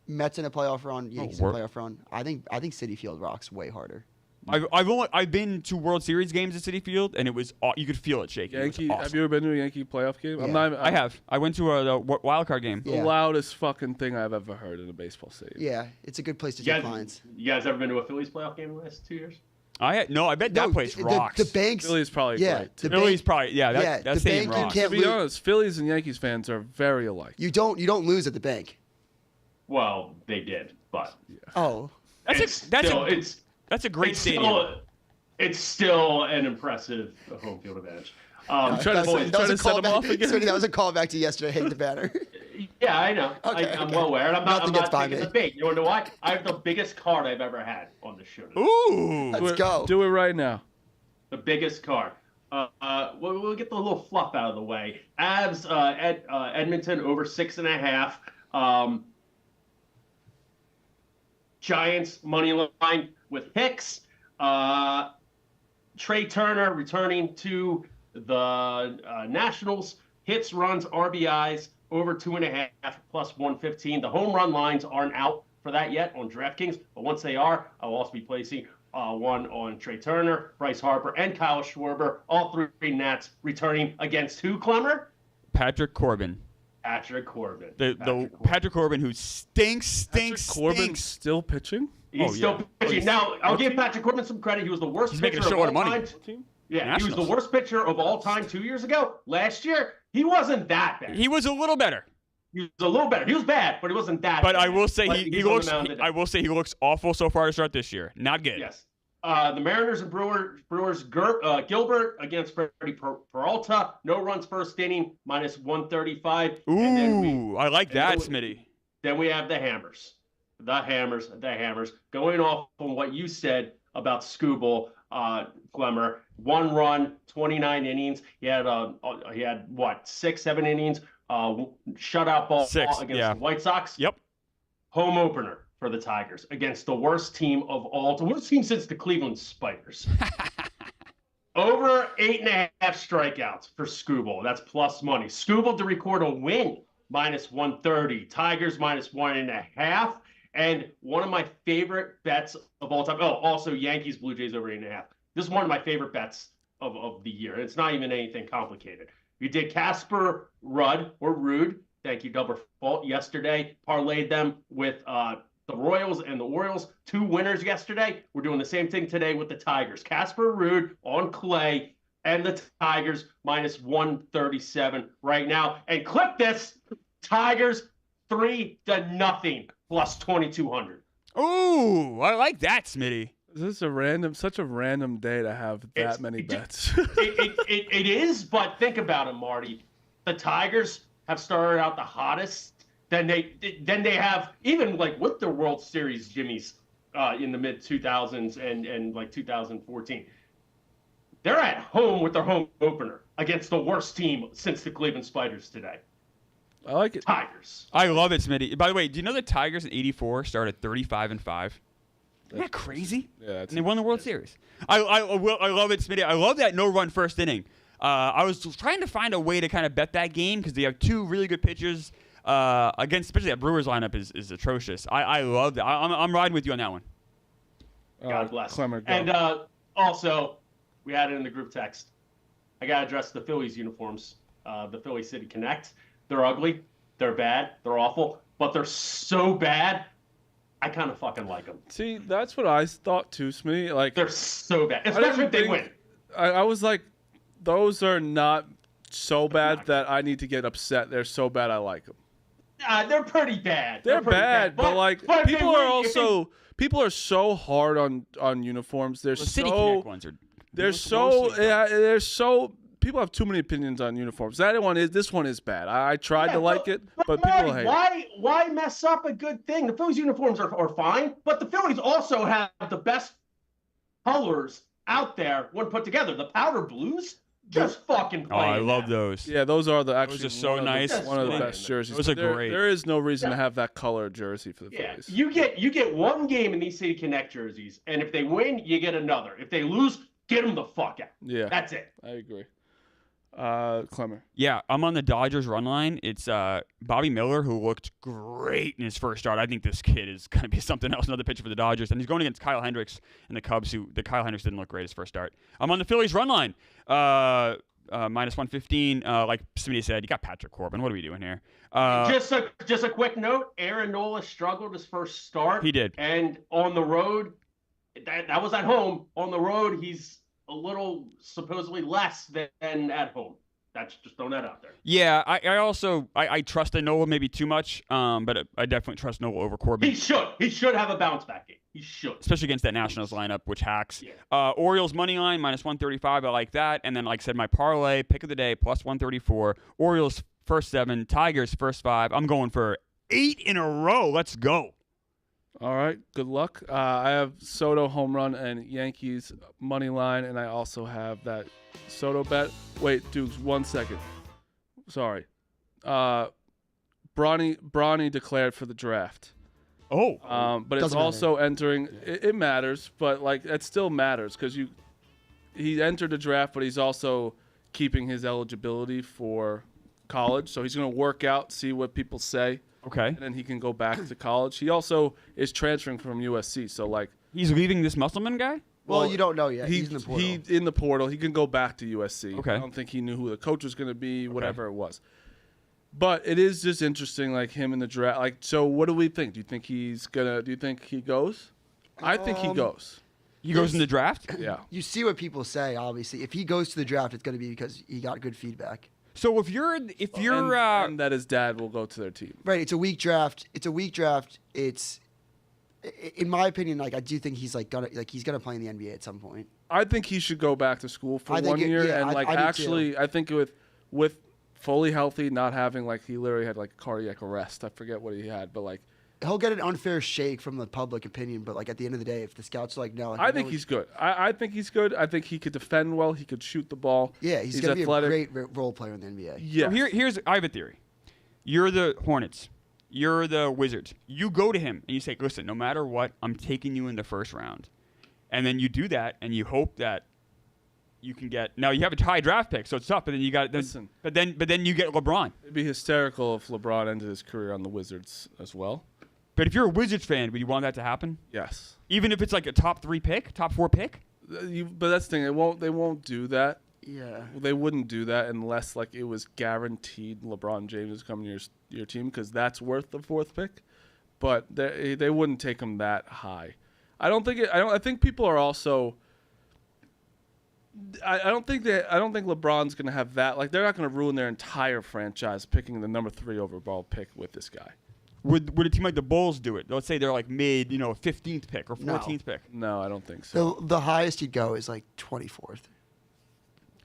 in a playoff run, Yankees in a playoff run? I think Citi Field rocks way harder. I've been to World Series games at Citi Field, and it was you could feel it shaking. Yankee, awesome. Have you ever been to a Yankee playoff game? Yeah. I have. I went to a wild card game. The loudest fucking thing I've ever heard in a baseball stadium. Yeah, it's a good place to take clients. You guys ever been to a Phillies playoff game in the last 2 years? I bet that place rocks. The Banks. Phillies probably great. Phillies probably that stadium rocks. To be honest, Phillies and Yankees fans are very alike. You don't lose at the Bank. Well, they did, but oh, that's a great stadium. It's still an impressive home field advantage. I'm trying to set them off again. That was a callback to yesterday. Hate the banner. Yeah, I know. Okay, I'm well aware. I'm not taking me. the bait. You want to know why? I have the biggest card I've ever had on the show. Ooh, let's go. Do it right now. The biggest card. We'll get the little fluff out of the way. Avs Edmonton over 6.5. Giants money line with Hicks. Trey Turner returning to the Nationals. Hits, runs, RBIs over 2.5 plus 115. The home run lines aren't out for that yet on DraftKings, but once they are, I'll also be placing one on Trey Turner, Bryce Harper, and Kyle Schwarber. All three Nats returning against who, Clemmer? Patrick Corbin. Patrick Corbin. Patrick Corbin who stinks. Corbin's still pitching? He's still pitching. Now, I'll give Patrick Corbin some credit. He was the worst pitcher of all time. Yeah, he was the worst pitcher of all time 2 years ago. Last year, he wasn't that bad. He was a little better. He was a little better. He was bad, but he wasn't that bad. But I will say he looks awful so far to start this year. Not good. Yes. The Mariners and Brewers Gilbert against Freddie Peralta. No runs first inning, minus 135. Ooh, I like that, Smitty. Then we have the Hammers. The Hammers. Going off on what you said about Skubal, Clemmer. 1 run, 29 innings. He had 6-7 innings. Shutout ball against the White Sox. Yep. Home opener for the Tigers against the worst team of all time. Worst team since the Cleveland Spiders. Over 8.5 strikeouts for Skubal. That's plus money. Skubal to record a win, minus 130. Tigers minus 1.5. And one of my favorite bets of all time. Oh, also Yankees, Blue Jays over 8.5. This is one of my favorite bets of the year. It's not even anything complicated. We did Casper Ruud, thank you, Double Fault, yesterday. Parlayed them with the Royals and the Orioles. 2 winners yesterday. We're doing the same thing today with the Tigers. Casper Ruud on clay and the Tigers minus 137 right now. And clip this, Tigers 3-0 plus 2,200. Ooh, I like that, Smitty. Is this such a random day to have that many bets? It is, but think about it, Marty. The Tigers have started out the hottest than they have even like with the World Series Jimmys in the mid 2000s and like 2014. They're at home with their home opener against the worst team since the Cleveland Spiders today. I like it. Tigers. I love it, Smitty. By the way, do you know the Tigers in '84 started 35-5? Isn't that crazy? Yeah, and they won the World Series. I love it, Smitty. I love that no-run first inning. I was trying to find a way to kind of bet that game because they have two really good pitchers against, especially that Brewers lineup is atrocious. I love that. I'm riding with you on that one. God bless. Clemmer, go. And also, we had it in the group text. I got to address the Phillies uniforms, the Philly City Connect. They're ugly. They're bad. They're awful. But they're so bad, I kind of fucking like them. See, that's what I thought too, Smitty. Like, they're so bad, especially if they win. I was like, those are not so bad that I need to get upset. They're so bad I like them. They're pretty bad. They're pretty bad, but like but people are also people are so hard on uniforms. They're City so Connect ones are. they're so they're so. People have too many opinions on uniforms. This one is bad. I tried to like it, but people hate it. Why mess up a good thing? The Phillies uniforms are fine, but the Phillies also have the best colors out there when put together. The powder blues, just fucking Oh, I love those. Yeah, those are actually those are so nice. One of the best jerseys. Those are great. There is no reason to have that color jersey for the Phillies. You get one game in these City Connect jerseys, and if they win, you get another. If they lose, get them the fuck out. Yeah, that's it. I agree. Clemmer. Yeah, I'm on the Dodgers run line. It's Bobby Miller, who looked great in his first start. I think this kid is going to be something else, another pitcher for the Dodgers. And he's going against Kyle Hendricks and the Cubs, the Kyle Hendricks didn't look great his first start. I'm on the Phillies run line. Minus 115. Like somebody said, you got Patrick Corbin. What are we doing here? Just a quick note. Aaron Nola struggled his first start. He did. And on the road, that was at home. On the road, he's a little supposedly less than at home. That's just throwing that out there. Yeah, I also trust Nola maybe too much, but I definitely trust Nola over Corbin. He should have a bounce back game. He should, especially against that Nationals lineup, which hacks. Yeah. Orioles money line minus 135. I like that. And then, like I said, my parlay pick of the day plus 134. Orioles first 7, Tigers first 5. I'm going for 8 in a row. Let's go. All right, good luck. I have Soto home run and Yankees money line, and I also have that Soto bet. Wait, Dukes, 1 second. Sorry. Bronny declared for the draft. Oh. But it's also entering. It matters, but like it still matters because he entered the draft, but he's also keeping his eligibility for college. So he's going to work out, see what people say. Okay. And then he can go back to college. He also is transferring from USC, so like he's leaving this Musselman guy? Well, you don't know yet. He's in the portal. He's in the portal. He can go back to USC. Okay. I don't think he knew who the coach was going to be, whatever it was. But it is just interesting, like him in the draft. Like, so what do we think? Do you think he's gonna? Do you think he goes? I think he goes. He goes in the draft? Yeah. You see what people say. Obviously, if he goes to the draft, it's going to be because he got good feedback. So if you're and that his dad will go to their team. Right. It's a weak draft. It's in my opinion, like I do think he's he's gonna play in the NBA at some point. I think he should go back to school for 1 year and I think with fully healthy, not having like he literally had like cardiac arrest. I forget what he had, but like he'll get an unfair shake from the public opinion. But like at the end of the day, if the scouts are like no, I think he's good. I think he's good. I think he could defend well. He could shoot the ball. Yeah, he's gonna athletic. be a great role player in the NBA. Yeah. So I have a theory. You're the Hornets. You're the Wizards. You go to him and you say, listen, no matter what, I'm taking you in the first round. And then you do that and you hope that you can get. Now you have a high draft pick, so it's tough. But then you got. Listen, but then you get LeBron. It'd be hysterical if LeBron ended his career on the Wizards as well. But if you're a Wizards fan, would you want that to happen? Yes. Even if it's like a top 3 pick, top 4 pick. But that's the thing. They won't do that. Yeah. They wouldn't do that unless like it was guaranteed LeBron James is coming to your team because that's worth the 4th pick. But they wouldn't take him that high. I think people are also. I don't think LeBron's gonna have that. Like they're not gonna ruin their entire franchise picking the number 3 overall pick with this guy. Would a team like the Bulls do it? Let's say they're like mid, 15th pick or 14th pick. No, I don't think so. The highest he'd go is like 24th.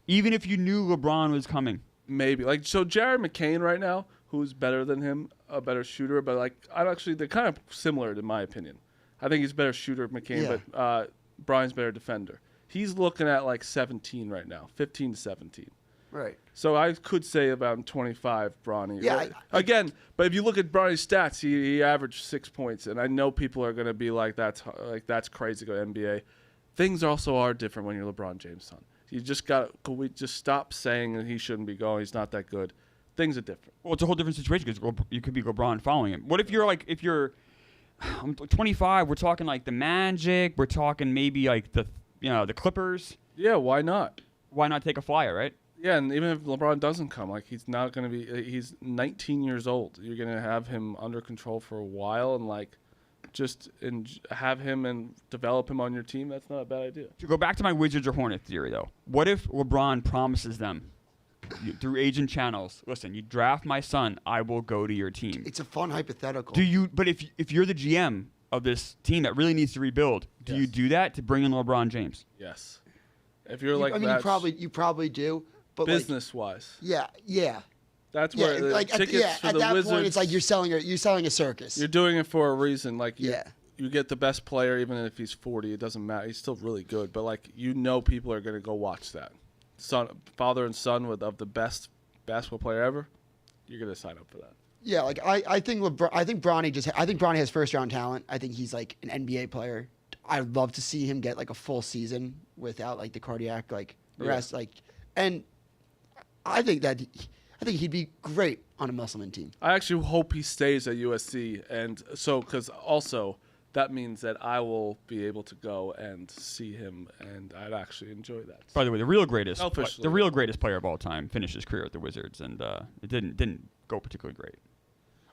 Even if you knew LeBron was coming. maybe. Like, so Jared McCain right now, who's better than him, a better shooter, but like they're kind of similar in my opinion. I think he's a better shooter, McCain, but Brian's better defender. He's looking at like 17 right now, 15 to 17. Right. So I could say about 25, Bronny. Yeah. Again, but if you look at Bronny's stats, he averaged 6 points, and I know people are going to be like, that's crazy to go NBA. Things also are different when you're LeBron James' son. You just could we just stop saying that he shouldn't be going? He's not that good. Things are different. Well, it's a whole different situation because you could be LeBron following him. What if you're I'm 25? We're talking like the Magic. We're talking maybe like the Clippers. Yeah, why not? Why not take a flyer, right? Yeah, and even if LeBron doesn't come, like he's not going to be. He's 19 years old. You're going to have him under control for a while, and like just have him and develop him on your team. That's not a bad idea. To go back to my Wizards or Hornets theory, though, what if LeBron promises them through agent channels? Listen, you draft my son, I will go to your team. It's a fun hypothetical. But if you're the GM of this team that really needs to rebuild, do you do that to bring in LeBron James? Yes. If you're like, you probably do. But business-wise, yeah. That's where the tickets for at the that Wizards. Point, it's like you're selling a circus. You're doing it for a reason. Like you Yeah. get the best player, even if he's 40. It doesn't matter. He's still really good. But like people are going to go watch that. Father and son of the best basketball player ever. You're going to sign up for that. Yeah, like I think Bronny has first round talent. I think he's like an NBA player. I'd love to see him get like a full season without like the cardiac arrest. And I think he'd be great on a Musselman team. I actually hope he stays at USC, and so because also that means that I will be able to go and see him, and I'd actually enjoy that. By the way, the real greatest player of all time finished his career at the Wizards, and it didn't go particularly great.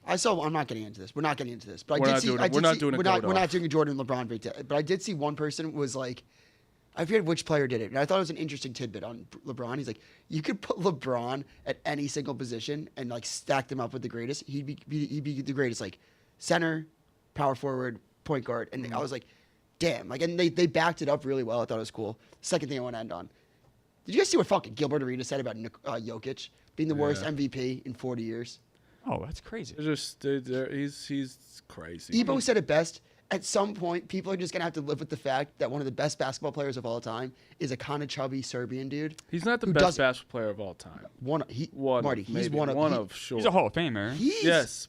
I'm not getting into this. We're not getting into this. But we're not doing a Jordan and LeBron break. But I did see one person was like, I forget which player did it, and I thought it was an interesting tidbit on LeBron. He's like, you could put LeBron at any single position and like stack them up with the greatest. He'd be the greatest, like center, power forward, point guard. And I was like, damn. Like, and they backed it up really well. I thought it was cool. Second thing I want to end on. Did you guys see what fucking Gilbert Arenas said about Jokic being the worst MVP in 40 years? Oh, that's crazy. He's crazy. Ebo said it best. At some point, people are just gonna have to live with the fact that one of the best basketball players of all time is a kind of chubby Serbian dude. He's not the best basketball player of all time. He's a Hall of Famer.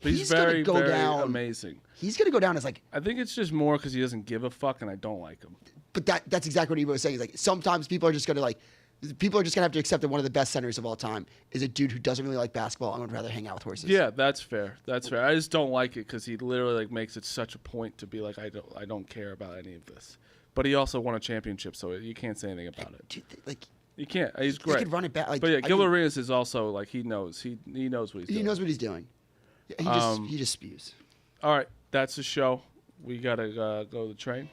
But he's very, very amazing. He's gonna go down as like. I think it's just more because he doesn't give a fuck, and I don't like him. But that's exactly what Ebo was saying. He's like, sometimes people are just gonna have to accept that one of the best centers of all time is a dude who doesn't really like basketball and would rather hang out with horses. Yeah, that's fair. That's fair. I just don't like it because he literally like makes it such a point to be like, I don't care about any of this. But he also won a championship, so you can't say anything about it. Dude, you can't. He's great. He could run it back. But yeah, Gilbert Arenas is also like he knows what he's doing. He knows what he's doing. He just spews. All right, that's the show. We gotta go to the train.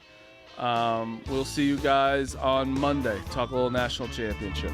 We'll see you guys on Monday. Talk a little national championship.